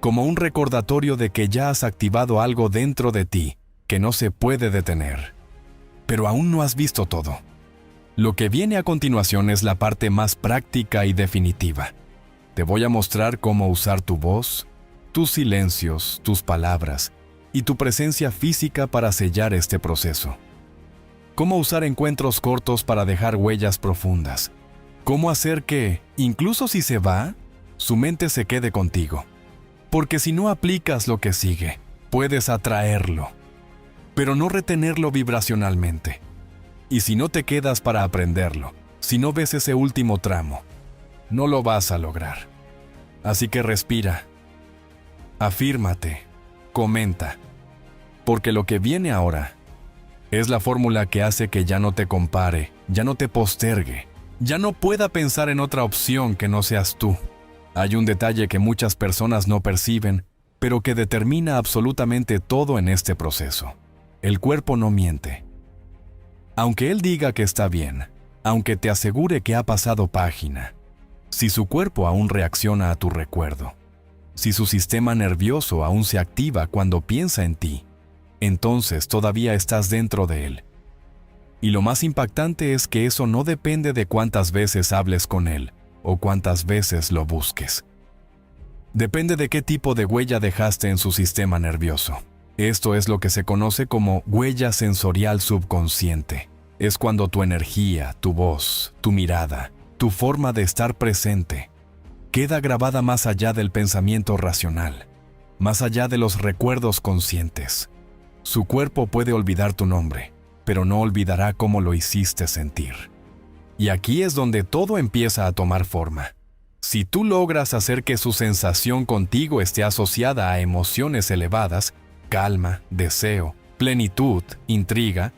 A: como un recordatorio de que ya has activado algo dentro de ti que no se puede detener. Pero aún no has visto todo. Lo que viene a continuación es la parte más práctica y definitiva. Te voy a mostrar cómo usar tu voz, tus silencios, tus palabras y tu presencia física para sellar este proceso. Cómo usar encuentros cortos para dejar huellas profundas. Cómo hacer que, incluso si se va, su mente se quede contigo. Porque si no aplicas lo que sigue, puedes atraerlo, pero no retenerlo vibracionalmente. Y si no te quedas para aprenderlo, si no ves ese último tramo, no lo vas a lograr. Así que respira, afírmate, comenta, porque lo que viene ahora es la fórmula que hace que ya no te compare, ya no te postergue, ya no pueda pensar en otra opción que no seas tú. Hay un detalle que muchas personas no perciben, pero que determina absolutamente todo en este proceso. El cuerpo no miente. Aunque él diga que está bien, aunque te asegure que ha pasado página, si su cuerpo aún reacciona a tu recuerdo, si su sistema nervioso aún se activa cuando piensa en ti, entonces todavía estás dentro de él. Y lo más impactante es que eso no depende de cuántas veces hables con él o cuántas veces lo busques. Depende de qué tipo de huella dejaste en su sistema nervioso. Esto es lo que se conoce como huella sensorial subconsciente. Es cuando tu energía, tu voz, tu mirada, tu forma de estar presente, queda grabada más allá del pensamiento racional, más allá de los recuerdos conscientes. Su cuerpo puede olvidar tu nombre, pero no olvidará cómo lo hiciste sentir. Y aquí es donde todo empieza a tomar forma. Si tú logras hacer que su sensación contigo esté asociada a emociones elevadas, calma, deseo, plenitud, intriga,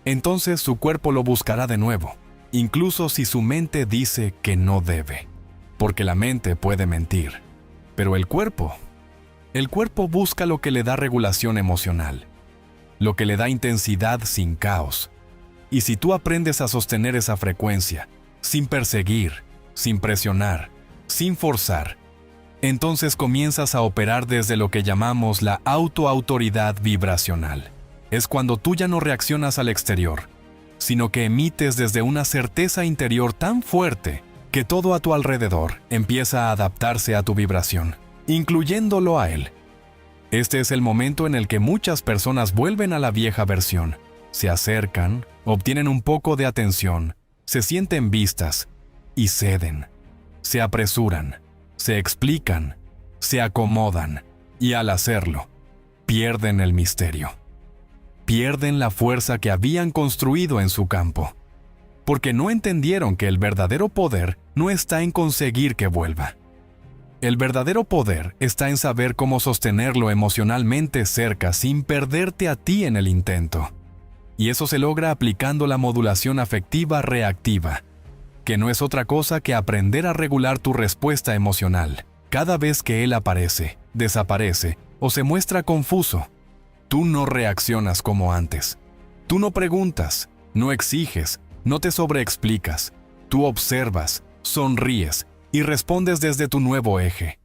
A: entonces su cuerpo lo buscará de nuevo, incluso si su mente dice que no debe. Porque la mente puede mentir, pero el cuerpo busca lo que le da regulación emocional, lo que le da intensidad sin caos, Y si tú aprendes a sostener esa frecuencia, sin perseguir, sin presionar, sin forzar, entonces comienzas a operar desde lo que llamamos la autoautoridad vibracional. Es cuando tú ya no reaccionas al exterior, sino que emites desde una certeza interior tan fuerte que todo a tu alrededor empieza a adaptarse a tu vibración, incluyéndolo a él. Este es el momento en el que muchas personas vuelven a la vieja versión, se acercan, obtienen un poco de atención, se sienten vistas y ceden, se apresuran, se explican, se acomodan y al hacerlo, pierden el misterio. Pierden la fuerza que habían construido en su campo, porque no entendieron que el verdadero poder no está en conseguir que vuelva. El verdadero poder está en saber cómo sostenerlo emocionalmente cerca sin perderte a ti en el intento. Y eso se logra aplicando la modulación afectiva reactiva, que no es otra cosa que aprender a regular tu respuesta emocional. Cada vez que él aparece, desaparece o se muestra confuso, tú no reaccionas como antes. Tú no preguntas, no exiges, no te sobreexplicas. Tú observas, sonríes y respondes desde tu nuevo eje,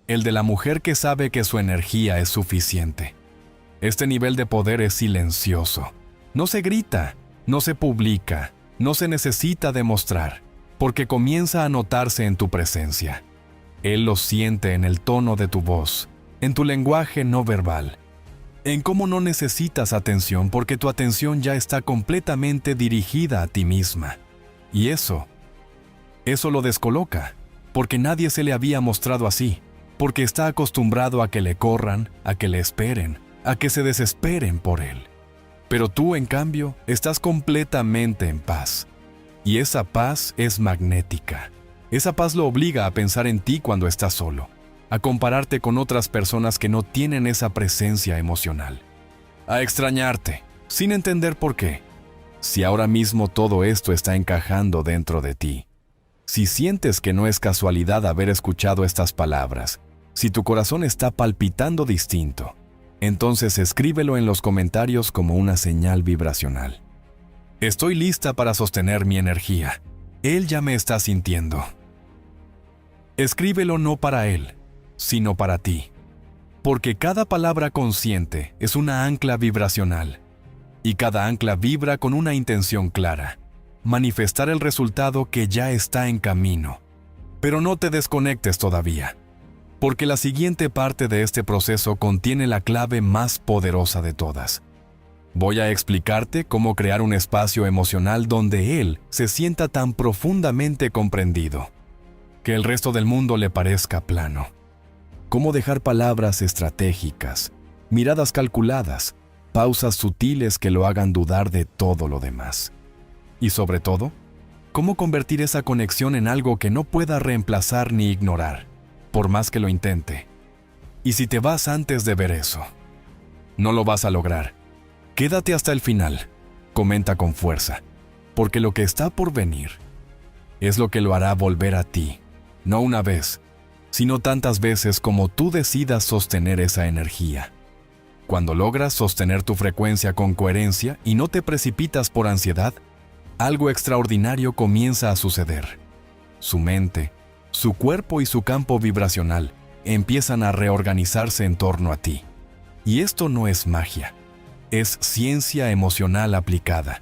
A: el de la mujer que sabe que su energía es suficiente. Este nivel de poder es silencioso. No se grita, no se publica, no se necesita demostrar, porque comienza a notarse en tu presencia. Él lo siente en el tono de tu voz, en tu lenguaje no verbal, en cómo no necesitas atención porque tu atención ya está completamente dirigida a ti misma. Y eso lo descoloca, porque nadie se le había mostrado así, porque está acostumbrado a que le corran, a que le esperen, a que se desesperen por él. Pero tú, en cambio, estás completamente en paz. Y esa paz es magnética. Esa paz lo obliga a pensar en ti cuando estás solo, a compararte con otras personas que no tienen esa presencia emocional, a extrañarte, sin entender por qué. Si ahora mismo todo esto está encajando dentro de ti, si sientes que no es casualidad haber escuchado estas palabras, si tu corazón está palpitando distinto, entonces escríbelo en los comentarios como una señal vibracional. Estoy lista para sostener mi energía. Él ya me está sintiendo. Escríbelo no para él, sino para ti. Porque cada palabra consciente es una ancla vibracional. Y cada ancla vibra con una intención clara: manifestar el resultado que ya está en camino. Pero no te desconectes todavía, porque la siguiente parte de este proceso contiene la clave más poderosa de todas. Voy a explicarte cómo crear un espacio emocional donde él se sienta tan profundamente comprendido, que el resto del mundo le parezca plano. Cómo dejar palabras estratégicas, miradas calculadas, pausas sutiles que lo hagan dudar de todo lo demás. Y sobre todo, cómo convertir esa conexión en algo que no pueda reemplazar ni ignorar, por más que lo intente. Y si te vas antes de ver eso, no lo vas a lograr. Quédate hasta el final, comenta con fuerza, porque lo que está por venir es lo que lo hará volver a ti, no una vez, sino tantas veces como tú decidas sostener esa energía. Cuando logras sostener tu frecuencia con coherencia y no te precipitas por ansiedad, algo extraordinario comienza a suceder. Su mente, su cuerpo y su campo vibracional empiezan a reorganizarse en torno a ti. Y esto no es magia, es ciencia emocional aplicada,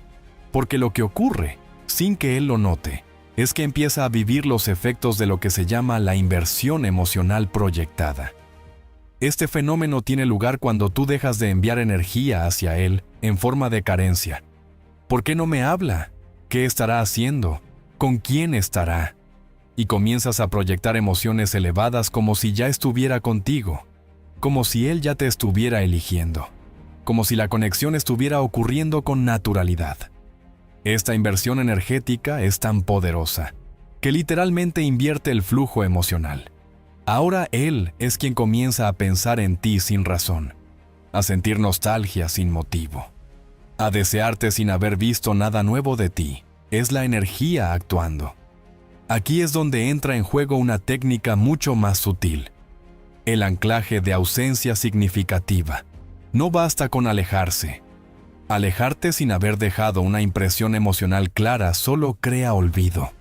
A: porque lo que ocurre, sin que él lo note, es que empieza a vivir los efectos de lo que se llama la inversión emocional proyectada. Este fenómeno tiene lugar cuando tú dejas de enviar energía hacia él en forma de carencia. ¿Por qué no me habla? ¿Qué estará haciendo? ¿Con quién estará? Y comienzas a proyectar emociones elevadas como si ya estuviera contigo, como si él ya te estuviera eligiendo, como si la conexión estuviera ocurriendo con naturalidad. Esta inversión energética es tan poderosa que literalmente invierte el flujo emocional. Ahora él es quien comienza a pensar en ti sin razón, a sentir nostalgia sin motivo, a desearte sin haber visto nada nuevo de ti. Es la energía actuando. Aquí es donde entra en juego una técnica mucho más sutil: el anclaje de ausencia significativa. No basta con alejarse. Alejarte sin haber dejado una impresión emocional clara solo crea olvido.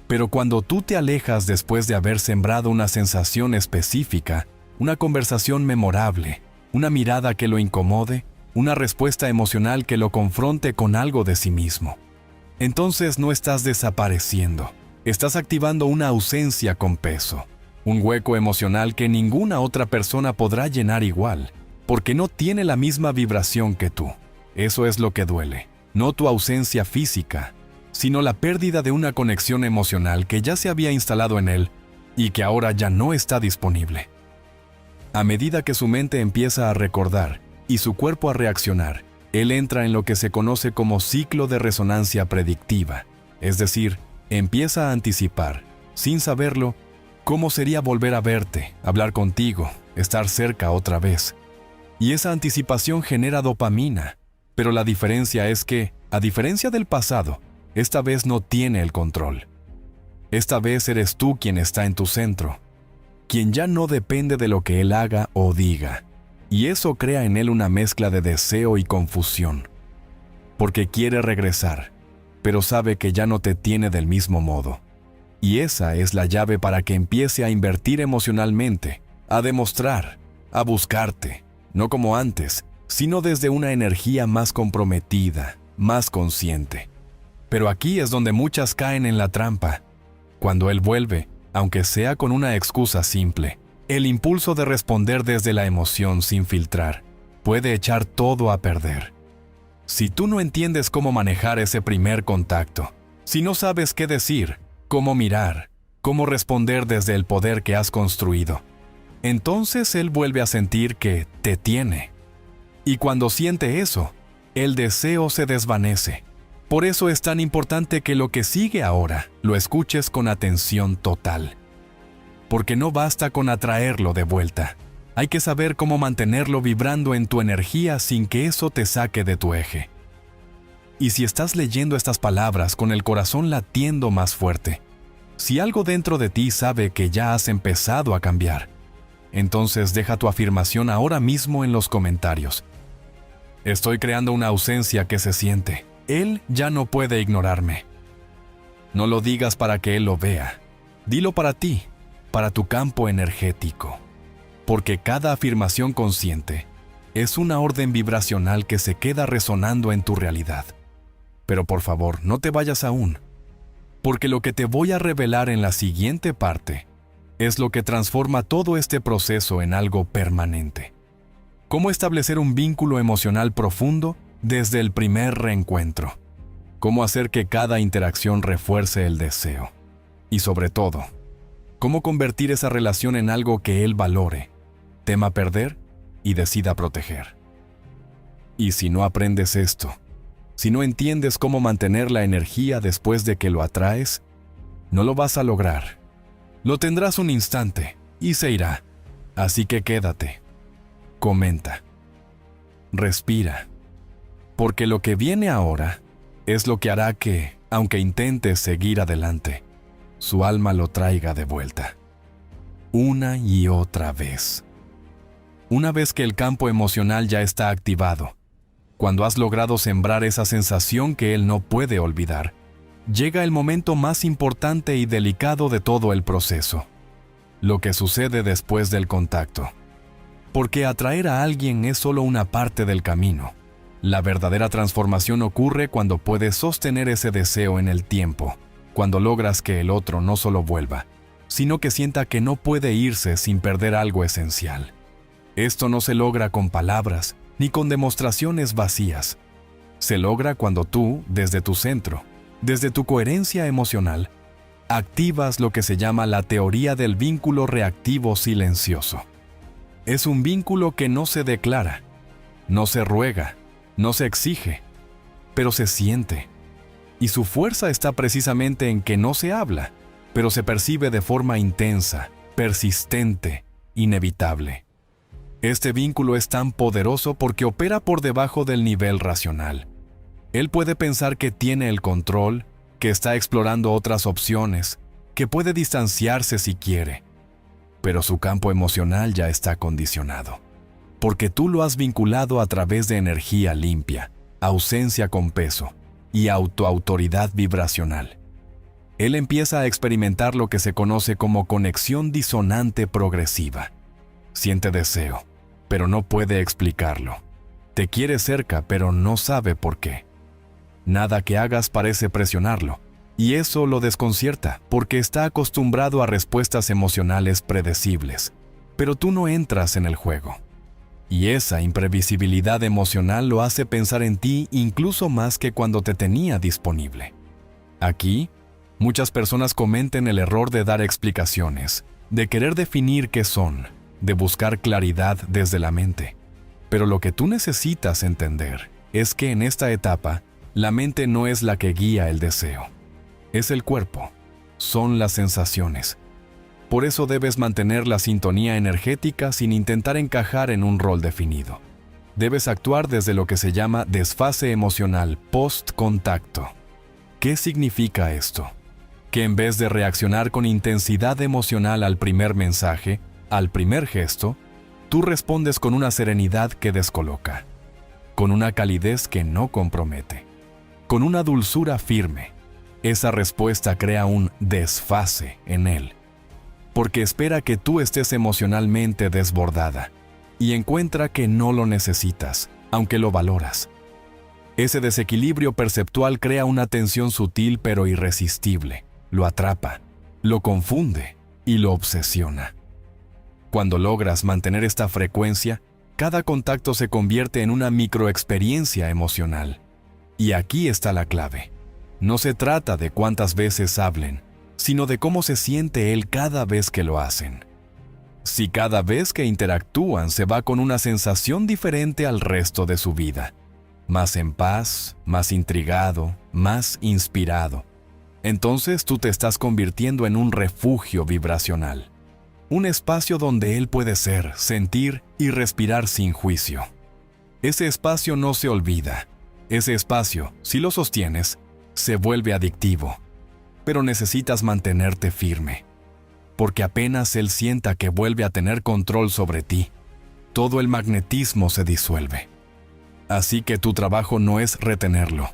A: Pero cuando tú te alejas después de haber sembrado una sensación específica, una conversación memorable, una mirada que lo incomode, una respuesta emocional que lo confronte con algo de sí mismo, entonces no estás desapareciendo, estás activando una ausencia con peso, un hueco emocional que ninguna otra persona podrá llenar igual, porque no tiene la misma vibración que tú. Eso es lo que duele, no tu ausencia física, sino la pérdida de una conexión emocional que ya se había instalado en él y que ahora ya no está disponible. A medida que su mente empieza a recordar y su cuerpo a reaccionar, él entra en lo que se conoce como ciclo de resonancia predictiva, es decir, empieza a anticipar, sin saberlo, cómo sería volver a verte, hablar contigo, estar cerca otra vez. Y esa anticipación genera dopamina, pero la diferencia es que, a diferencia del pasado, esta vez no tiene el control. Esta vez eres tú quien está en tu centro, quien ya no depende de lo que él haga o diga. Y eso crea en él una mezcla de deseo y confusión, porque quiere regresar, pero sabe que ya no te tiene del mismo modo. Y esa es la llave para que empiece a invertir emocionalmente, a demostrar, a buscarte, no como antes, sino desde una energía más comprometida, más consciente. Pero aquí es donde muchas caen en la trampa. Cuando él vuelve, aunque sea con una excusa simple, el impulso de responder desde la emoción sin filtrar puede echar todo a perder. Si tú no entiendes cómo manejar ese primer contacto, si no sabes qué decir, cómo mirar, cómo responder desde el poder que has construido, entonces él vuelve a sentir que te tiene. Y cuando siente eso, el deseo se desvanece. Por eso es tan importante que lo que sigue ahora lo escuches con atención total. Porque no basta con atraerlo de vuelta. Hay que saber cómo mantenerlo vibrando en tu energía sin que eso te saque de tu eje. Y si estás leyendo estas palabras con el corazón latiendo más fuerte, si algo dentro de ti sabe que ya has empezado a cambiar, entonces deja tu afirmación ahora mismo en los comentarios. Estoy creando una ausencia que se siente. Él ya no puede ignorarme. No lo digas para que él lo vea. Dilo para ti, para tu campo energético. Porque cada afirmación consciente es una orden vibracional que se queda resonando en tu realidad. Pero por favor, no te vayas aún, porque lo que te voy a revelar en la siguiente parte es lo que transforma todo este proceso en algo permanente. Cómo establecer un vínculo emocional profundo desde el primer reencuentro. Cómo hacer que cada interacción refuerce el deseo. Y sobre todo, cómo convertir esa relación en algo que él valore, tema perder y decida proteger. Y si no aprendes esto, si no entiendes cómo mantener la energía después de que lo atraes, no lo vas a lograr. Lo tendrás un instante y se irá. Así que quédate. Comenta. Respira. Porque lo que viene ahora es lo que hará que, aunque intentes seguir adelante, su alma lo traiga de vuelta. Una y otra vez. Una vez que el campo emocional ya está activado, cuando has logrado sembrar esa sensación que él no puede olvidar, llega el momento más importante y delicado de todo el proceso. Lo que sucede después del contacto. Porque atraer a alguien es solo una parte del camino. La verdadera transformación ocurre cuando puedes sostener ese deseo en el tiempo, cuando logras que el otro no solo vuelva, sino que sienta que no puede irse sin perder algo esencial. Esto no se logra con palabras ni con demostraciones vacías. Se logra cuando tú, desde tu centro, desde tu coherencia emocional, activas lo que se llama la teoría del vínculo reactivo silencioso. Es un vínculo que no se declara, no se ruega, no se exige, pero se siente. Y su fuerza está precisamente en que no se habla, pero se percibe de forma intensa, persistente, inevitable. Este vínculo es tan poderoso porque opera por debajo del nivel racional. Él puede pensar que tiene el control, que está explorando otras opciones, que puede distanciarse si quiere. Pero su campo emocional ya está condicionado, porque tú lo has vinculado a través de energía limpia, ausencia con peso y autoautoridad vibracional. Él empieza a experimentar lo que se conoce como conexión disonante progresiva. Siente deseo, pero no puede explicarlo. Te quiere cerca, pero no sabe por qué. Nada que hagas parece presionarlo, y eso lo desconcierta porque está acostumbrado a respuestas emocionales predecibles. Pero tú no entras en el juego. Y esa imprevisibilidad emocional lo hace pensar en ti incluso más que cuando te tenía disponible. Aquí, muchas personas cometen el error de dar explicaciones, de querer definir qué son, de buscar claridad desde la mente. Pero lo que tú necesitas entender es que en esta etapa, la mente no es la que guía el deseo. Es el cuerpo, son las sensaciones. Por eso debes mantener la sintonía energética sin intentar encajar en un rol definido. Debes actuar desde lo que se llama desfase emocional post-contacto. ¿Qué significa esto? Que en vez de reaccionar con intensidad emocional al primer mensaje, al primer gesto, tú respondes con una serenidad que descoloca, con una calidez que no compromete, con una dulzura firme. Esa respuesta crea un desfase en él, porque espera que tú estés emocionalmente desbordada y encuentra que no lo necesitas, aunque lo valoras. Ese desequilibrio perceptual crea una tensión sutil pero irresistible, lo atrapa, lo confunde y lo obsesiona. Cuando logras mantener esta frecuencia, cada contacto se convierte en una microexperiencia emocional. Y aquí está la clave. No se trata de cuántas veces hablen, sino de cómo se siente él cada vez que lo hacen. Si cada vez que interactúan se va con una sensación diferente al resto de su vida, más en paz, más intrigado, más inspirado, entonces tú te estás convirtiendo en un refugio vibracional, un espacio donde él puede ser, sentir y respirar sin juicio. Ese espacio no se olvida. Ese espacio, si lo sostienes, se vuelve adictivo. Pero necesitas mantenerte firme, porque apenas él sienta que vuelve a tener control sobre ti, todo el magnetismo se disuelve. Así que tu trabajo no es retenerlo,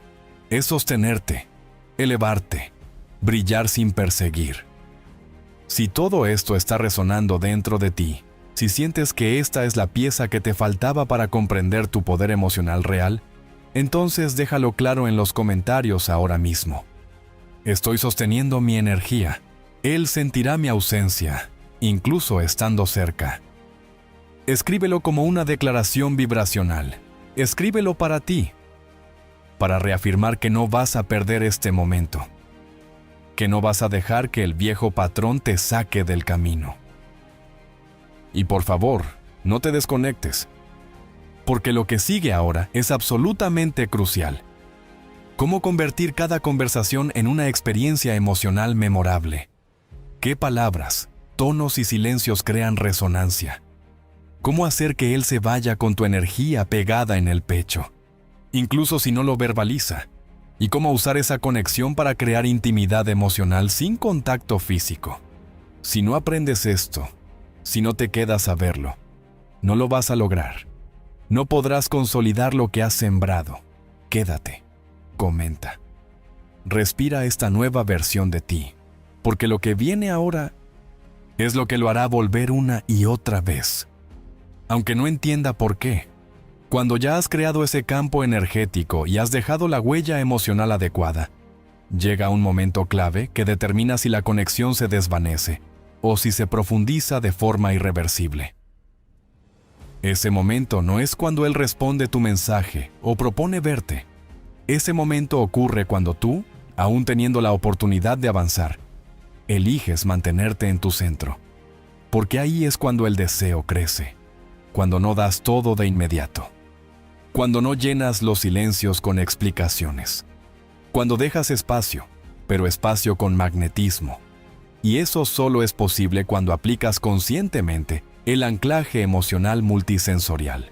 A: es sostenerte, elevarte, brillar sin perseguir. Si todo esto está resonando dentro de ti, si sientes que esta es la pieza que te faltaba para comprender tu poder emocional real, entonces déjalo claro en los comentarios ahora mismo. Estoy sosteniendo mi energía. Él sentirá mi ausencia, incluso estando cerca. Escríbelo como una declaración vibracional. Escríbelo para ti, para reafirmar que no vas a perder este momento, que no vas a dejar que el viejo patrón te saque del camino. Y por favor, no te desconectes, porque lo que sigue ahora es absolutamente crucial. ¿Cómo convertir cada conversación en una experiencia emocional memorable? ¿Qué palabras, tonos y silencios crean resonancia? ¿Cómo hacer que él se vaya con tu energía pegada en el pecho, incluso si no lo verbaliza? ¿Y cómo usar esa conexión para crear intimidad emocional sin contacto físico? Si no aprendes esto, si no te quedas a verlo, no lo vas a lograr. No podrás consolidar lo que has sembrado. Quédate. Comenta. Respira esta nueva versión de ti, porque lo que viene ahora es lo que lo hará volver una y otra vez. Aunque no entienda por qué. Cuando ya has creado ese campo energético y has dejado la huella emocional adecuada, llega un momento clave que determina si la conexión se desvanece o si se profundiza de forma irreversible. Ese momento no es cuando él responde tu mensaje o propone verte. Ese momento ocurre cuando tú, aún teniendo la oportunidad de avanzar, eliges mantenerte en tu centro, porque ahí es cuando el deseo crece, cuando no das todo de inmediato, cuando no llenas los silencios con explicaciones, cuando dejas espacio, pero espacio con magnetismo. Y eso solo es posible cuando aplicas conscientemente el anclaje emocional multisensorial.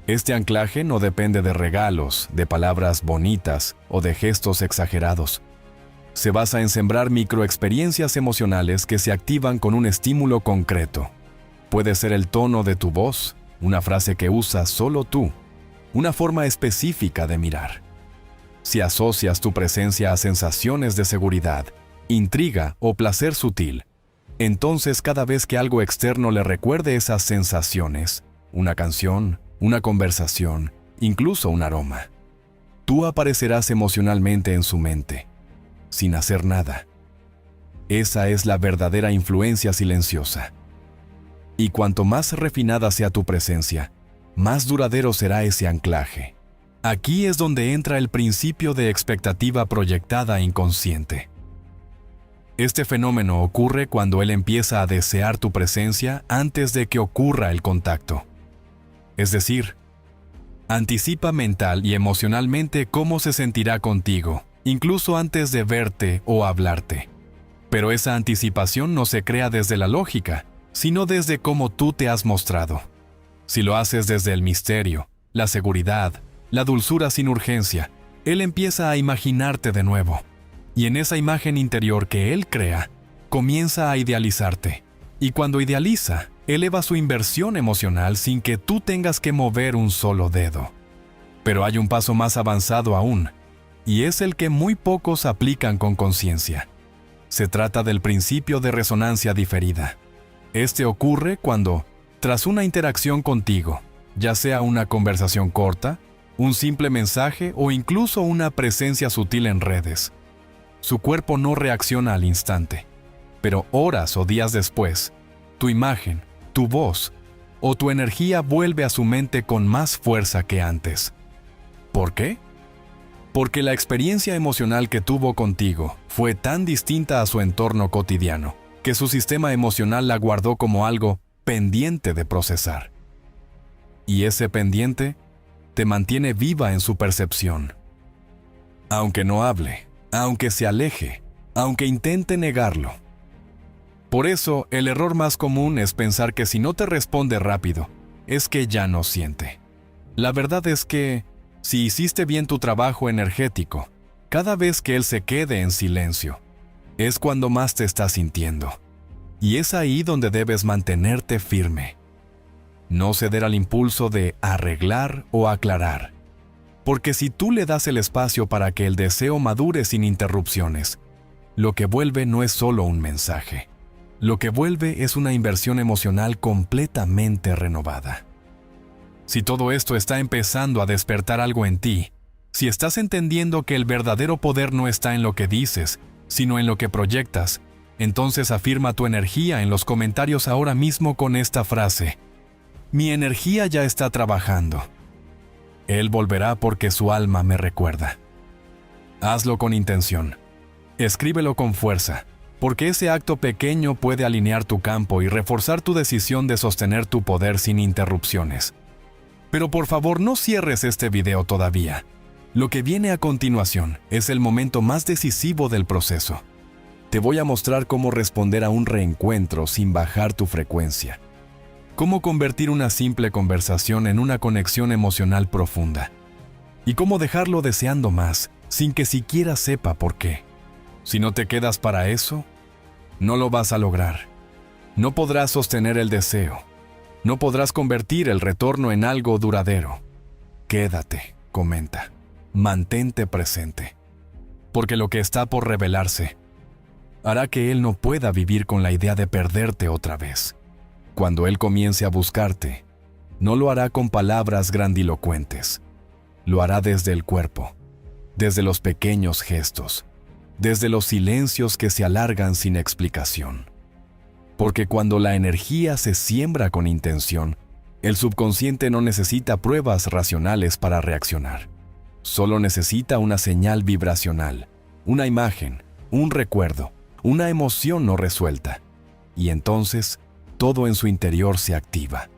A: Este anclaje no depende de regalos, de palabras bonitas o de gestos exagerados. Se basa en sembrar microexperiencias emocionales que se activan con un estímulo concreto. Puede ser el tono de tu voz, una frase que usas solo tú, una forma específica de mirar. Si asocias tu presencia a sensaciones de seguridad, intriga o placer sutil, entonces cada vez que algo externo le recuerde esas sensaciones, una canción, una conversación, incluso un aroma, tú aparecerás emocionalmente en su mente, sin hacer nada. Esa es la verdadera influencia silenciosa. Y cuanto más refinada sea tu presencia, más duradero será ese anclaje. Aquí es donde entra el principio de expectativa proyectada inconsciente. Este fenómeno ocurre cuando él empieza a desear tu presencia antes de que ocurra el contacto. Es decir, anticipa mental y emocionalmente cómo se sentirá contigo, incluso antes de verte o hablarte. Pero esa anticipación no se crea desde la lógica, sino desde cómo tú te has mostrado. Si lo haces desde el misterio, la seguridad, la dulzura sin urgencia, él empieza a imaginarte de nuevo. Y en esa imagen interior que él crea, comienza a idealizarte. Y cuando idealiza, eleva su inversión emocional sin que tú tengas que mover un solo dedo. Pero hay un paso más avanzado aún, y es el que muy pocos aplican con conciencia. Se trata del principio de resonancia diferida. Este ocurre cuando, tras una interacción contigo, ya sea una conversación corta, un simple mensaje o incluso una presencia sutil en redes, su cuerpo no reacciona al instante, pero horas o días después, tu imagen, tu voz o tu energía vuelve a su mente con más fuerza que antes. ¿Por qué? Porque la experiencia emocional que tuvo contigo fue tan distinta a su entorno cotidiano, que su sistema emocional la guardó como algo pendiente de procesar. Y ese pendiente te mantiene viva en su percepción. Aunque no hable, aunque se aleje, aunque intente negarlo. Por eso, el error más común es pensar que si no te responde rápido, es que ya no siente. La verdad es que, si hiciste bien tu trabajo energético, cada vez que él se quede en silencio, es cuando más te estás sintiendo. Y es ahí donde debes mantenerte firme. No ceder al impulso de arreglar o aclarar. Porque si tú le das el espacio para que el deseo madure sin interrupciones, lo que vuelve no es solo un mensaje. Lo que vuelve es una inversión emocional completamente renovada. Si todo esto está empezando a despertar algo en ti, si estás entendiendo que el verdadero poder no está en lo que dices, sino en lo que proyectas, entonces afirma tu energía en los comentarios ahora mismo con esta frase: mi energía ya está trabajando. Él volverá porque su alma me recuerda. Hazlo con intención. Escríbelo con fuerza, porque ese acto pequeño puede alinear tu campo y reforzar tu decisión de sostener tu poder sin interrupciones. Pero por favor no cierres este video todavía. Lo que viene a continuación es el momento más decisivo del proceso. Te voy a mostrar cómo responder a un reencuentro sin bajar tu frecuencia. Cómo convertir una simple conversación en una conexión emocional profunda. Y cómo dejarlo deseando más, sin que siquiera sepa por qué. Si no te quedas para eso, no lo vas a lograr. No podrás sostener el deseo. No podrás convertir el retorno en algo duradero. Quédate, comenta. Mantente presente. Porque lo que está por revelarse hará que él no pueda vivir con la idea de perderte otra vez. Cuando él comience a buscarte, no lo hará con palabras grandilocuentes. Lo hará desde el cuerpo, desde los pequeños gestos, desde los silencios que se alargan sin explicación. Porque cuando la energía se siembra con intención, el subconsciente no necesita pruebas racionales para reaccionar. Solo necesita una señal vibracional, una imagen, un recuerdo, una emoción no resuelta. Y entonces, todo en su interior se activa.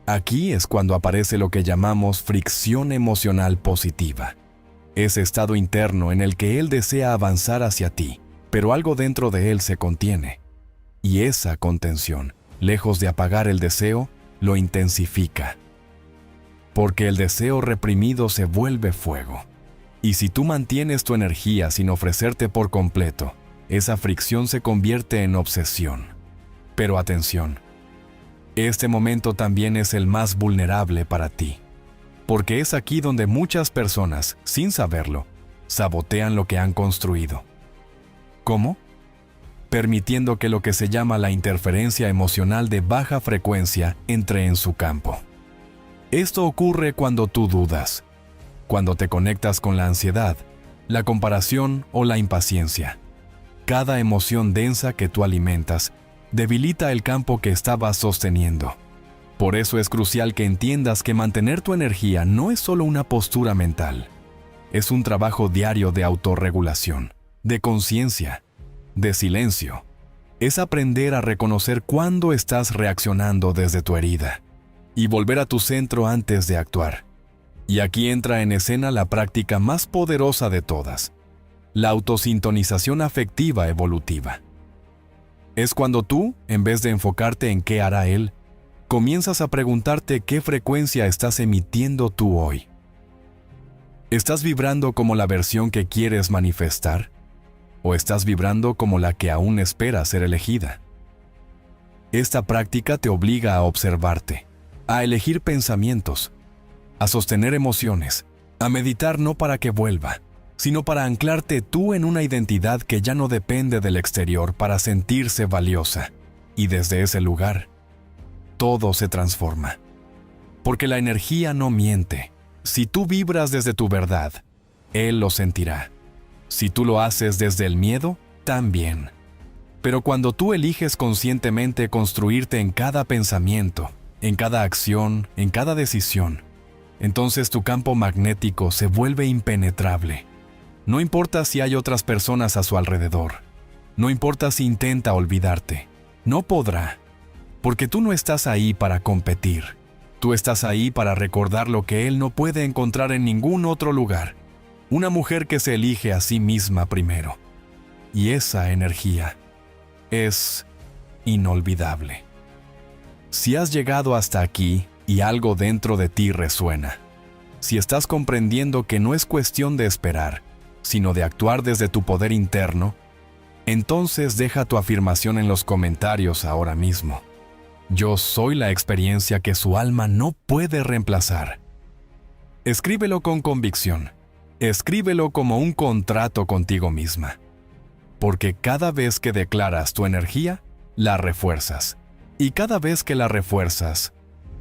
A: Aquí es cuando aparece lo que llamamos fricción emocional positiva. Ese estado interno en el que él desea avanzar hacia ti, pero algo dentro de él se contiene. Y esa contención, lejos de apagar el deseo, lo intensifica. Porque el deseo reprimido se vuelve fuego. Y si tú mantienes tu energía sin ofrecerte por completo, esa fricción se convierte en obsesión. Pero atención, este momento también es el más vulnerable para ti. porque es aquí donde muchas personas, sin saberlo, sabotean lo que han construido. ¿Cómo? Permitiendo que lo que se llama la interferencia emocional de baja frecuencia entre en su campo. Esto ocurre cuando tú dudas, cuando te conectas con la ansiedad, la comparación o la impaciencia. Cada emoción densa que tú alimentas debilita el campo que estabas sosteniendo. Por eso es crucial que entiendas que mantener tu energía no es solo una postura mental, es un trabajo diario de autorregulación, de conciencia, de silencio. Es aprender a reconocer cuándo estás reaccionando desde tu herida y volver a tu centro antes de actuar. Y aquí entra en escena la práctica más poderosa de todas, la autosintonización afectiva evolutiva. Es cuando tú, en vez de enfocarte en qué hará él, comienzas a preguntarte qué frecuencia estás emitiendo tú hoy. ¿Estás vibrando como la versión que quieres manifestar? ¿O estás vibrando como la que aún espera ser elegida? Esta práctica te obliga a observarte, a elegir pensamientos, a sostener emociones, a meditar no para que vuelva, sino para anclarte tú en una identidad que ya no depende del exterior para sentirse valiosa. Y desde ese lugar, todo se transforma. Porque la energía no miente. Si tú vibras desde tu verdad, él lo sentirá. Si tú lo haces desde el miedo, también. Pero cuando tú eliges conscientemente construirte en cada pensamiento, en cada acción, en cada decisión, entonces tu campo magnético se vuelve impenetrable. No importa si hay otras personas a su alrededor. No importa si intenta olvidarte. No podrá. Porque tú no estás ahí para competir. Tú estás ahí para recordar lo que él no puede encontrar en ningún otro lugar. Una mujer que se elige a sí misma primero. Y esa energía es inolvidable. Si has llegado hasta aquí y algo dentro de ti resuena, si estás comprendiendo que no es cuestión de esperar, sino de actuar desde tu poder interno, entonces deja tu afirmación en los comentarios ahora mismo. Yo soy la experiencia que su alma no puede reemplazar. Escríbelo con convicción. Escríbelo como un contrato contigo misma. Porque cada vez que declaras tu energía, la refuerzas. Y cada vez que la refuerzas,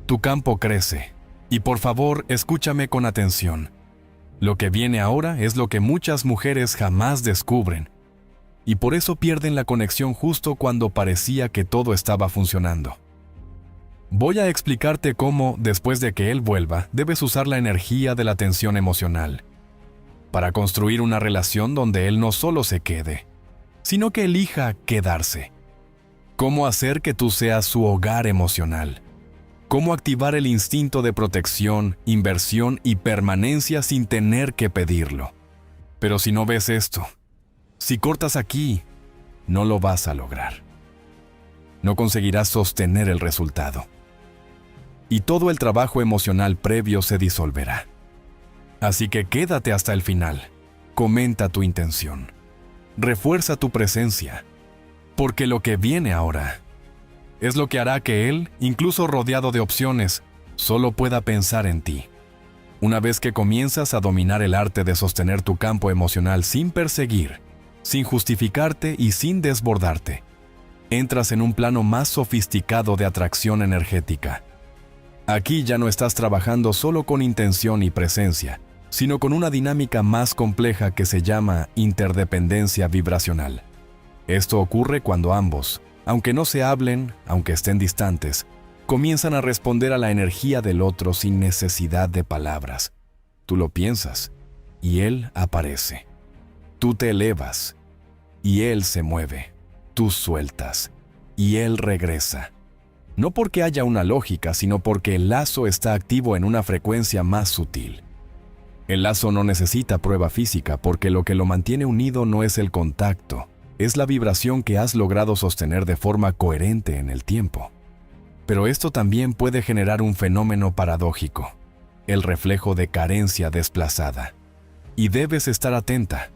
A: tu campo crece. Y por favor, escúchame con atención. Lo que viene ahora es lo que muchas mujeres jamás descubren. Y por eso pierden la conexión justo cuando parecía que todo estaba funcionando. Voy a explicarte cómo, después de que él vuelva, debes usar la energía de la tensión emocional para construir una relación donde él no solo se quede, sino que elija quedarse. Cómo hacer que tú seas su hogar emocional. Cómo activar el instinto de protección, inversión y permanencia sin tener que pedirlo. Pero si no ves esto, si cortas aquí, no lo vas a lograr. No conseguirás sostener el resultado. Y todo el trabajo emocional previo se disolverá. Así que quédate hasta el final. Comenta tu intención. Refuerza tu presencia. Porque lo que viene ahora es lo que hará que él, incluso rodeado de opciones, solo pueda pensar en ti. Una vez que comienzas a dominar el arte de sostener tu campo emocional sin perseguir, sin justificarte y sin desbordarte, entras en un plano más sofisticado de atracción energética. Aquí ya no estás trabajando solo con intención y presencia, sino con una dinámica más compleja que se llama interdependencia vibracional. Esto ocurre cuando ambos, aunque no se hablen, aunque estén distantes, comienzan a responder a la energía del otro sin necesidad de palabras. Tú lo piensas, y él aparece. Tú te elevas, y él se mueve. Tú sueltas, y él regresa. No porque haya una lógica, sino porque el lazo está activo en una frecuencia más sutil. El lazo no necesita prueba física porque lo que lo mantiene unido no es el contacto, es la vibración que has logrado sostener de forma coherente en el tiempo. Pero esto también puede generar un fenómeno paradójico, el reflejo de carencia desplazada. Y debes estar atenta,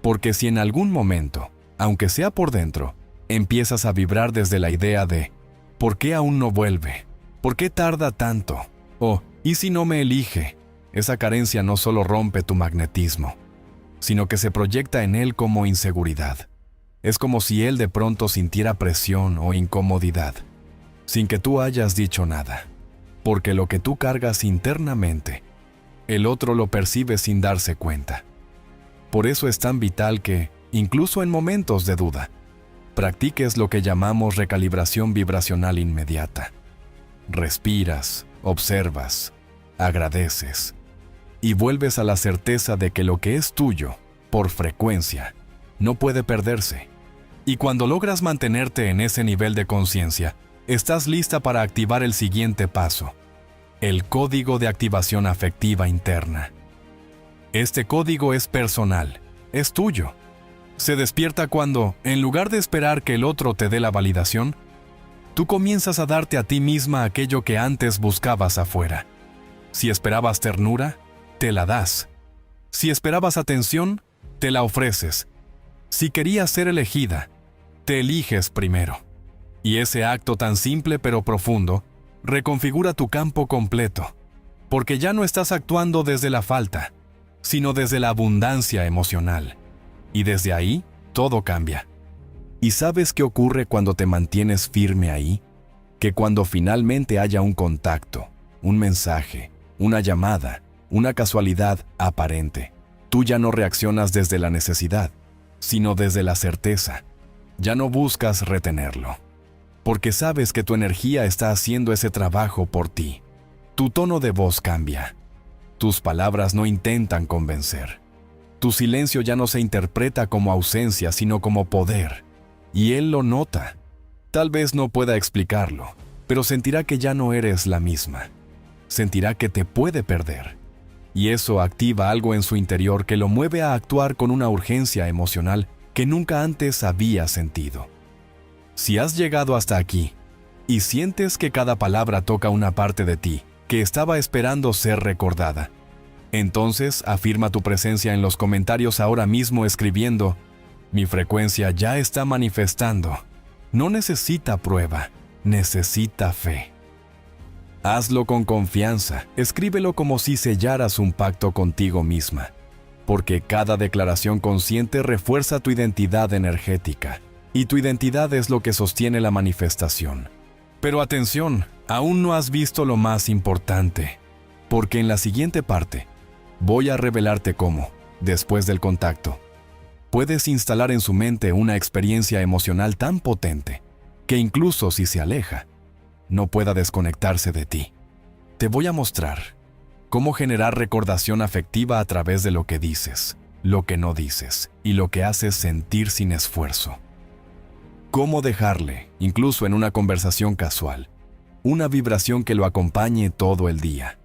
A: porque si en algún momento, aunque sea por dentro, empiezas a vibrar desde la idea de ¿por qué aún no vuelve? ¿Por qué tarda tanto? O ¿y si no me elige? esa carencia no solo rompe tu magnetismo, sino que se proyecta en él como inseguridad. Es como si él de pronto sintiera presión o incomodidad, sin que tú hayas dicho nada, porque lo que tú cargas internamente, el otro lo percibe sin darse cuenta. Por eso es tan vital que, incluso en momentos de duda, practiques lo que llamamos recalibración vibracional inmediata. Respiras, observas, agradeces y vuelves a la certeza de que lo que es tuyo, por frecuencia, no puede perderse. Y cuando logras mantenerte en ese nivel de conciencia, estás lista para activar el siguiente paso, el código de activación afectiva interna. Este código es personal, es tuyo. Se despierta cuando, en lugar de esperar que el otro te dé la validación, tú comienzas a darte a ti misma aquello que antes buscabas afuera. Si esperabas ternura, te la das. Si esperabas atención, te la ofreces. Si querías ser elegida, te eliges primero. Y ese acto tan simple pero profundo reconfigura tu campo completo, porque ya no estás actuando desde la falta, sino desde la abundancia emocional. Y desde ahí, todo cambia. ¿Y sabes qué ocurre cuando te mantienes firme ahí? Que cuando finalmente haya un contacto, un mensaje, una llamada, una casualidad aparente, tú ya no reaccionas desde la necesidad, sino desde la certeza. Ya no buscas retenerlo, porque sabes que tu energía está haciendo ese trabajo por ti. Tu tono de voz cambia. Tus palabras no intentan convencer. Tu silencio ya no se interpreta como ausencia, sino como poder. Y él lo nota. Tal vez no pueda explicarlo, pero sentirá que ya no eres la misma. Sentirá que te puede perder. Y eso activa algo en su interior que lo mueve a actuar con una urgencia emocional que nunca antes había sentido. Si has llegado hasta aquí y sientes que cada palabra toca una parte de ti que estaba esperando ser recordada, entonces afirma tu presencia en los comentarios ahora mismo escribiendo: mi frecuencia ya está manifestando. No necesita prueba, necesita fe. Hazlo con confianza, escríbelo como si sellaras un pacto contigo misma, porque cada declaración consciente refuerza tu identidad energética, y tu identidad es lo que sostiene la manifestación. Pero atención, aún no has visto lo más importante, porque en la siguiente parte voy a revelarte cómo, después del contacto, puedes instalar en su mente una experiencia emocional tan potente que incluso si se aleja, no pueda desconectarse de ti. Te voy a mostrar cómo generar recordación afectiva a través de lo que dices, lo que no dices y lo que haces sentir sin esfuerzo. Cómo dejarle, incluso en una conversación casual, una vibración que lo acompañe todo el día.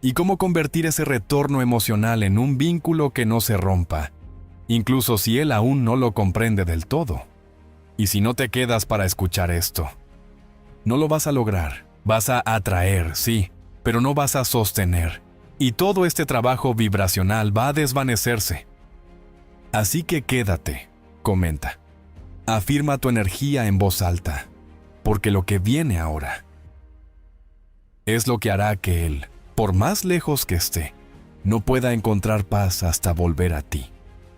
A: Y cómo convertir ese retorno emocional en un vínculo que no se rompa, incluso si él aún no lo comprende del todo. Y si no te quedas para escuchar esto, no lo vas a lograr. Vas a atraer, sí, pero no vas a sostener. Y todo este trabajo vibracional va a desvanecerse. Así que quédate, comenta. Afirma tu energía en voz alta, porque lo que viene ahora es lo que hará que él, por más lejos que esté, no pueda encontrar paz hasta volver a ti.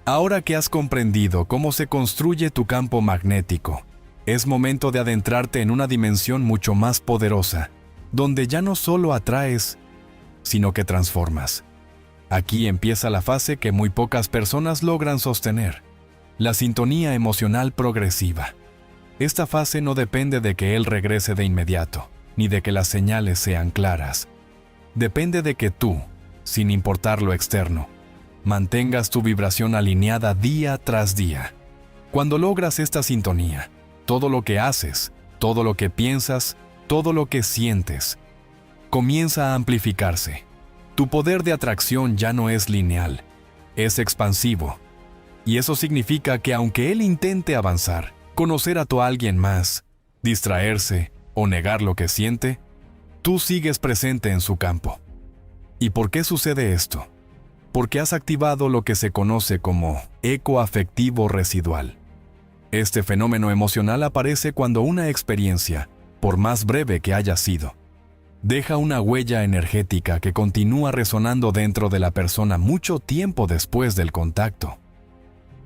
A: Ahora que has comprendido cómo se construye tu campo magnético, es momento de adentrarte en una dimensión mucho más poderosa, donde ya no solo atraes, sino que transformas. Aquí empieza la fase que muy pocas personas logran sostener, la sintonía emocional progresiva. Esta fase no depende de que él regrese de inmediato, ni de que las señales sean claras. Depende de que tú, sin importar lo externo, mantengas tu vibración alineada día tras día. Cuando logras esta sintonía, todo lo que haces, todo lo que piensas, todo lo que sientes, comienza a amplificarse. Tu poder de atracción ya no es lineal, es expansivo. Y eso significa que aunque él intente avanzar, conocer a tu alguien más, distraerse o negar lo que siente, tú sigues presente en su campo. ¿Y por qué sucede esto? Porque has activado lo que se conoce como eco afectivo residual. Este fenómeno emocional aparece cuando una experiencia, por más breve que haya sido, Deja una huella energética que continúa resonando dentro de la persona mucho tiempo después del contacto.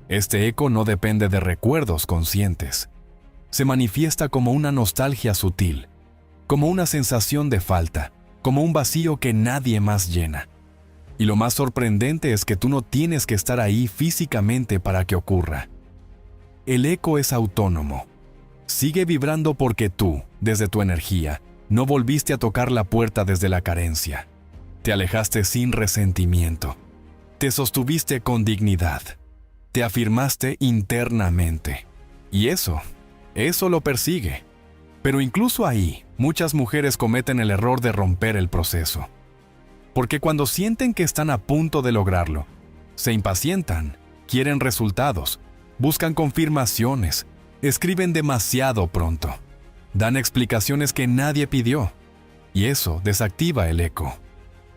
A: Este eco no depende de recuerdos conscientes. Se manifiesta como una nostalgia sutil, como una sensación de falta, como un vacío que nadie más llena. Y lo más sorprendente es que tú no tienes que estar ahí físicamente para que ocurra. El eco es autónomo. Sigue vibrando porque tú, desde tu energía, no volviste a tocar la puerta desde la carencia. Te alejaste sin resentimiento. Te sostuviste con dignidad. Te afirmaste internamente. Y eso lo persigue. Pero incluso ahí, muchas mujeres cometen el error de romper el proceso. Porque cuando sienten que están a punto de lograrlo, se impacientan, quieren resultados, buscan confirmaciones, escriben demasiado pronto, dan explicaciones que nadie pidió, y eso desactiva el eco.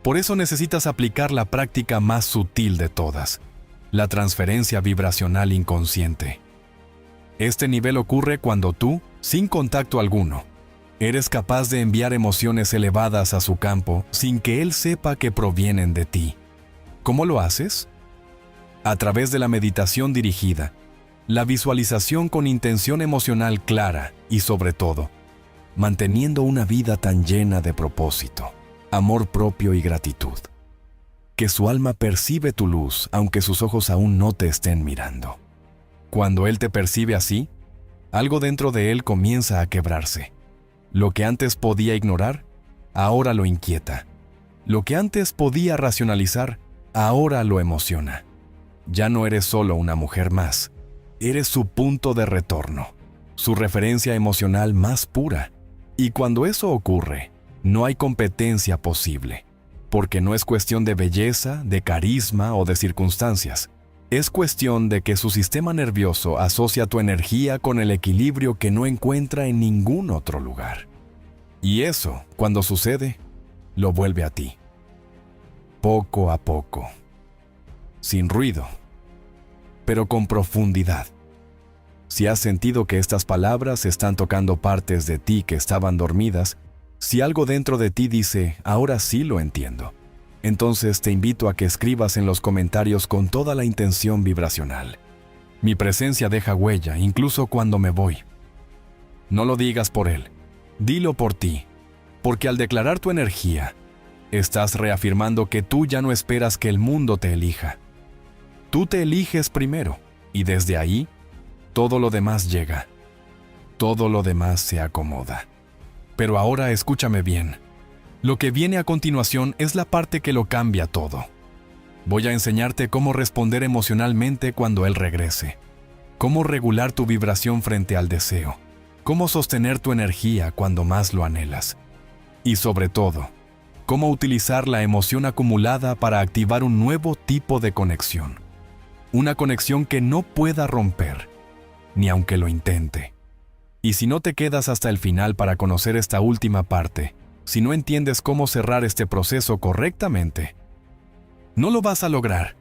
A: Por eso necesitas aplicar la práctica más sutil de todas, la transferencia vibracional inconsciente. Este nivel ocurre cuando tú, sin contacto alguno, eres capaz de enviar emociones elevadas a su campo sin que él sepa que provienen de ti. ¿Cómo lo haces? A través de la meditación dirigida, la visualización con intención emocional clara y, sobre todo, manteniendo una vida tan llena de propósito, amor propio y gratitud, que su alma percibe tu luz aunque sus ojos aún no te estén mirando. Cuando él te percibe así, algo dentro de él comienza a quebrarse. Lo que antes podía ignorar, ahora lo inquieta. Lo que antes podía racionalizar, ahora lo emociona. Ya no eres solo una mujer más, eres su punto de retorno, su referencia emocional más pura. Y cuando eso ocurre, no hay competencia posible, porque no es cuestión de belleza, de carisma o de circunstancias. Es cuestión de que su sistema nervioso asocia tu energía con el equilibrio que no encuentra en ningún otro lugar. Y eso, cuando sucede, lo vuelve a ti. Poco a poco. Sin ruido, pero con profundidad. Si has sentido que estas palabras están tocando partes de ti que estaban dormidas, si algo dentro de ti dice, ahora sí lo entiendo, entonces te invito a que escribas en los comentarios con toda la intención vibracional. Mi presencia deja huella, incluso cuando me voy. No lo digas por él, dilo por ti, porque al declarar tu energía, estás reafirmando que tú ya no esperas que el mundo te elija. Tú te eliges primero, y desde ahí, todo lo demás llega. Todo lo demás se acomoda. Pero ahora escúchame bien. Lo que viene a continuación es la parte que lo cambia todo. Voy a enseñarte cómo responder emocionalmente cuando él regrese. Cómo regular tu vibración frente al deseo. Cómo sostener tu energía cuando más lo anhelas. Y sobre todo, cómo utilizar la emoción acumulada para activar un nuevo tipo de conexión. Una conexión que no pueda romper, ni aunque lo intente. Y si no te quedas hasta el final para conocer esta última parte, si no entiendes cómo cerrar este proceso correctamente, no lo vas a lograr.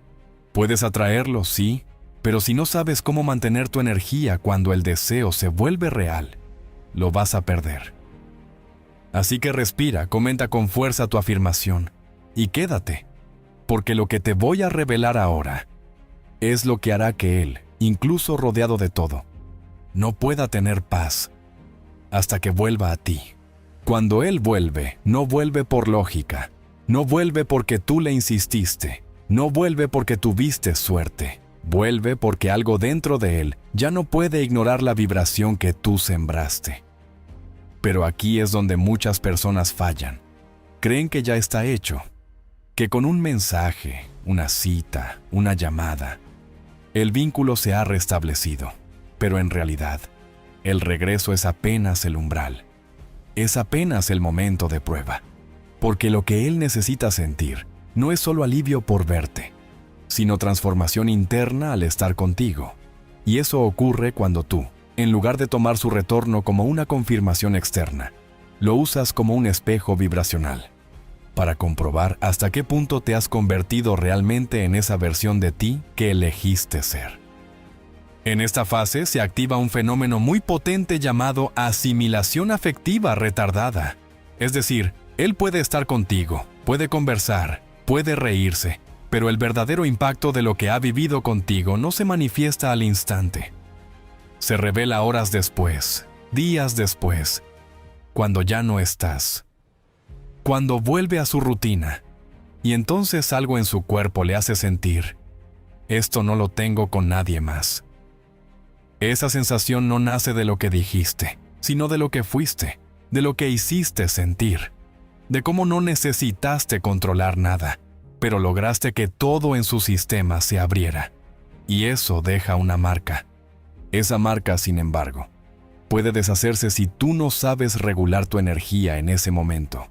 A: Puedes atraerlo, sí, pero si no sabes cómo mantener tu energía cuando el deseo se vuelve real, lo vas a perder. Así que respira, comenta con fuerza tu afirmación y quédate, porque lo que te voy a revelar ahora es lo que hará que él, incluso rodeado de todo, no pueda tener paz hasta que vuelva a ti. Cuando él vuelve, no vuelve por lógica, no vuelve porque tú le insististe, no vuelve porque tuviste suerte, vuelve porque algo dentro de él ya no puede ignorar la vibración que tú sembraste. Pero aquí es donde muchas personas fallan. Creen que ya está hecho, que con un mensaje, una cita, una llamada, el vínculo se ha restablecido. Pero en realidad, el regreso es apenas el umbral. Es apenas el momento de prueba. Porque lo que él necesita sentir no es solo alivio por verte, sino transformación interna al estar contigo. Y eso ocurre cuando tú, en lugar de tomar su retorno como una confirmación externa, lo usas como un espejo vibracional, para comprobar hasta qué punto te has convertido realmente en esa versión de ti que elegiste ser. En esta fase se activa un fenómeno muy potente llamado asimilación afectiva retardada. Es decir, Él puede estar contigo, puede conversar, puede reírse, pero el verdadero impacto de lo que ha vivido contigo no se manifiesta al instante. Se revela horas después, días después, cuando ya no estás. Cuando vuelve a su rutina, y entonces algo en su cuerpo le hace sentir, esto no lo tengo con nadie más. Esa sensación no nace de lo que dijiste, sino de lo que fuiste, de lo que hiciste sentir, de cómo no necesitaste controlar nada, pero lograste que todo en su sistema se abriera. Y eso deja una marca. Esa marca, sin embargo, puede deshacerse si tú no sabes regular tu energía en ese momento.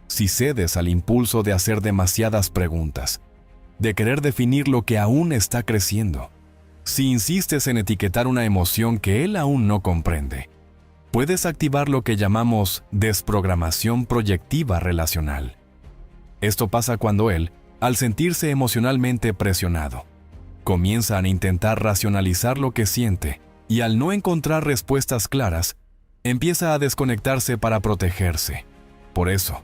A: Si cedes al impulso de hacer demasiadas preguntas, de querer definir lo que aún está creciendo, si insistes en etiquetar una emoción que él aún no comprende, puedes activar lo que llamamos desprogramación proyectiva relacional. Esto pasa cuando él, al sentirse emocionalmente presionado, comienza a intentar racionalizar lo que siente y al no encontrar respuestas claras, empieza a desconectarse para protegerse. Por eso,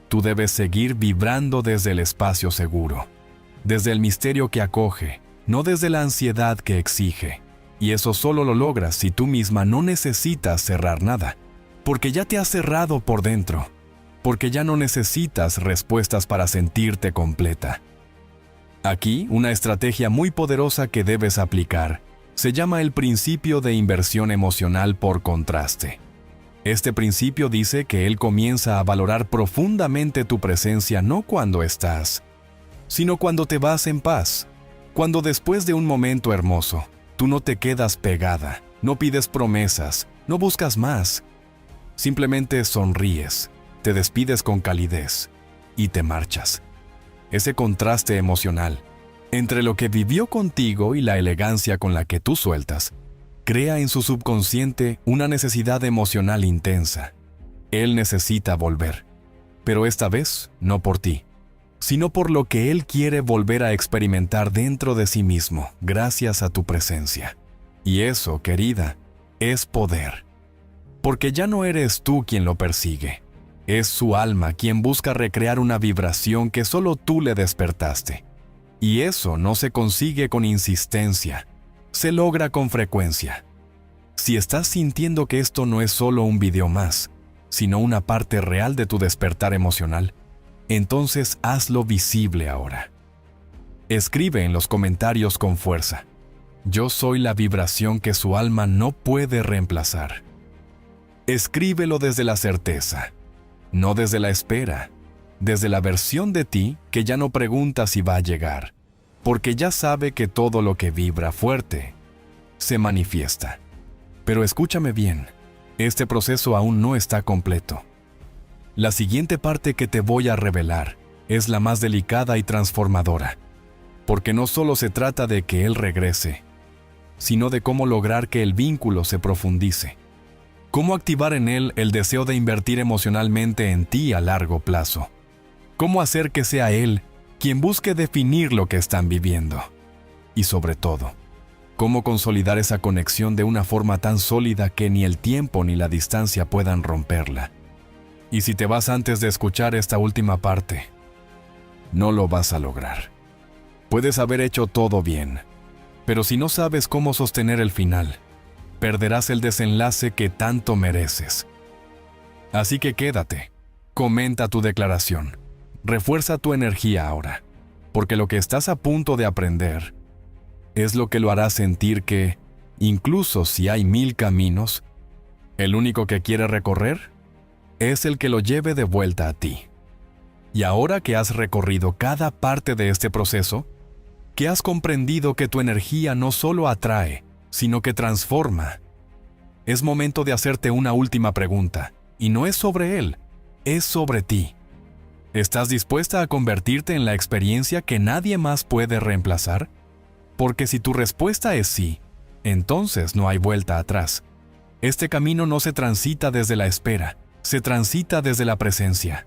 A: tú debes seguir vibrando desde el espacio seguro, desde el misterio que acoge, no desde la ansiedad que exige. Y eso solo lo logras si tú misma no necesitas cerrar nada, porque ya te has cerrado por dentro, porque ya no necesitas respuestas para sentirte completa. Aquí, una estrategia muy poderosa que debes aplicar se llama el principio de inversión emocional por contraste. Este principio dice que él comienza a valorar profundamente tu presencia no cuando estás, sino cuando te vas en paz, cuando después de un momento hermoso, tú no te quedas pegada, no pides promesas, no buscas más. Simplemente sonríes, te despides con calidez y te marchas. Ese contraste emocional entre lo que vivió contigo y la elegancia con la que tú sueltas, crea en su subconsciente una necesidad emocional intensa. Él necesita volver, pero esta vez no por ti, sino por lo que él quiere volver a experimentar dentro de sí mismo, gracias a tu presencia. Y eso, querida, es poder. Porque ya no eres tú quien lo persigue, es su alma quien busca recrear una vibración que solo tú le despertaste. Y eso no se consigue con insistencia, se logra con frecuencia. Si estás sintiendo que esto no es solo un video más, sino una parte real de tu despertar emocional, entonces hazlo visible ahora. Escribe en los comentarios con fuerza: yo soy la vibración que su alma no puede reemplazar. Escríbelo desde la certeza, no desde la espera, desde la versión de ti que ya no pregunta si va a llegar, porque ya sabe que todo lo que vibra fuerte se manifiesta. Pero escúchame bien, este proceso aún no está completo. La siguiente parte que te voy a revelar es la más delicada y transformadora, porque no solo se trata de que él regrese, sino de cómo lograr que el vínculo se profundice. Cómo activar en él el deseo de invertir emocionalmente en ti a largo plazo. Cómo hacer que sea él quien busque definir lo que están viviendo. Y sobre todo, cómo consolidar esa conexión de una forma tan sólida que ni el tiempo ni la distancia puedan romperla. Y si te vas antes de escuchar esta última parte, no lo vas a lograr. Puedes haber hecho todo bien, pero si no sabes cómo sostener el final, perderás el desenlace que tanto mereces. Así que quédate, comenta tu declaración, refuerza tu energía ahora, porque lo que estás a punto de aprender es lo que lo hará sentir que, incluso si hay 1000 caminos, el único que quiere recorrer es el que lo lleve de vuelta a ti. Y ahora que has recorrido cada parte de este proceso, que has comprendido que tu energía no solo atrae, sino que transforma, es momento de hacerte una última pregunta, y no es sobre él, es sobre ti. ¿Estás dispuesta a convertirte en la experiencia que nadie más puede reemplazar? Porque si tu respuesta es sí, entonces no hay vuelta atrás. Este camino no se transita desde la espera, se transita desde la presencia,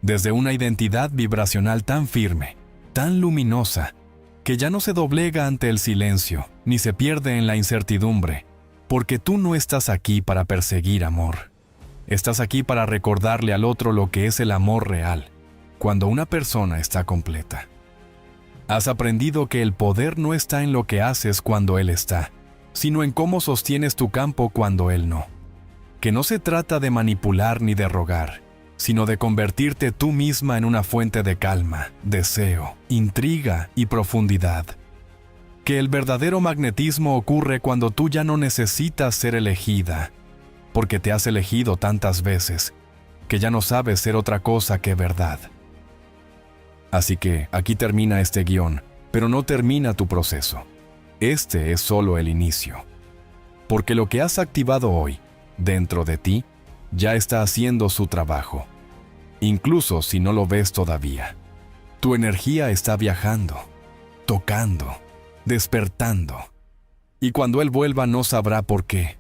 A: desde una identidad vibracional tan firme, tan luminosa, que ya no se doblega ante el silencio, ni se pierde en la incertidumbre, porque tú no estás aquí para perseguir amor. Estás aquí para recordarle al otro lo que es el amor real, cuando una persona está completa. Has aprendido que el poder no está en lo que haces cuando él está, sino en cómo sostienes tu campo cuando él no. Que no se trata de manipular ni de rogar, sino de convertirte tú misma en una fuente de calma, deseo, intriga y profundidad. Que el verdadero magnetismo ocurre cuando tú ya no necesitas ser elegida, porque te has elegido tantas veces, que ya no sabes ser otra cosa que verdad. Así que aquí termina este guión, pero no termina tu proceso. Este es solo el inicio. Porque lo que has activado hoy, dentro de ti, ya está haciendo su trabajo. Incluso si no lo ves todavía. Tu energía está viajando, tocando, despertando. Y cuando él vuelva no sabrá por qué,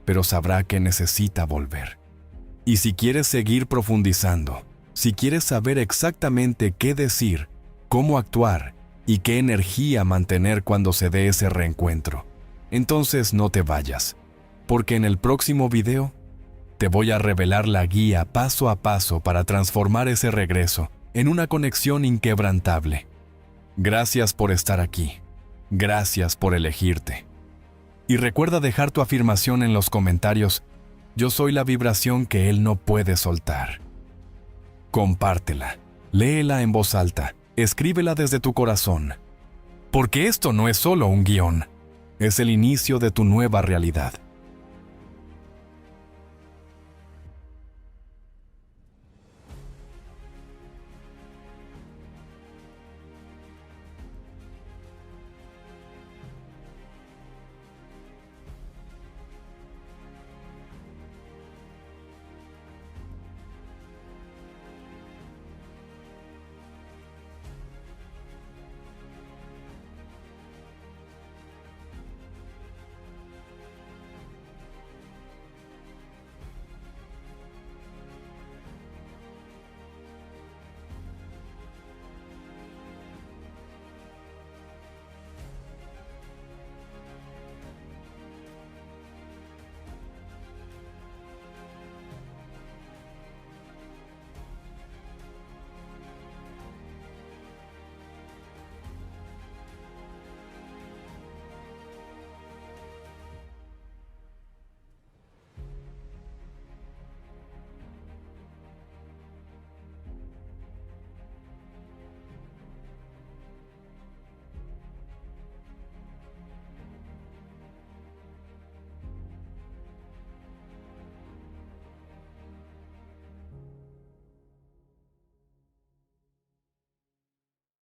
A: pero sabrá que necesita volver. Y si quieres seguir profundizando, si quieres saber exactamente qué decir, cómo actuar y qué energía mantener cuando se dé ese reencuentro, entonces no te vayas, porque en el próximo video te voy a revelar la guía paso a paso para transformar ese regreso en una conexión inquebrantable. Gracias por estar aquí. Gracias por elegirte. Y recuerda dejar tu afirmación en los comentarios. Yo soy la vibración que él no puede soltar. Compártela, léela en voz alta, escríbela desde tu corazón. Porque esto no es solo un guión, es el inicio de tu nueva realidad.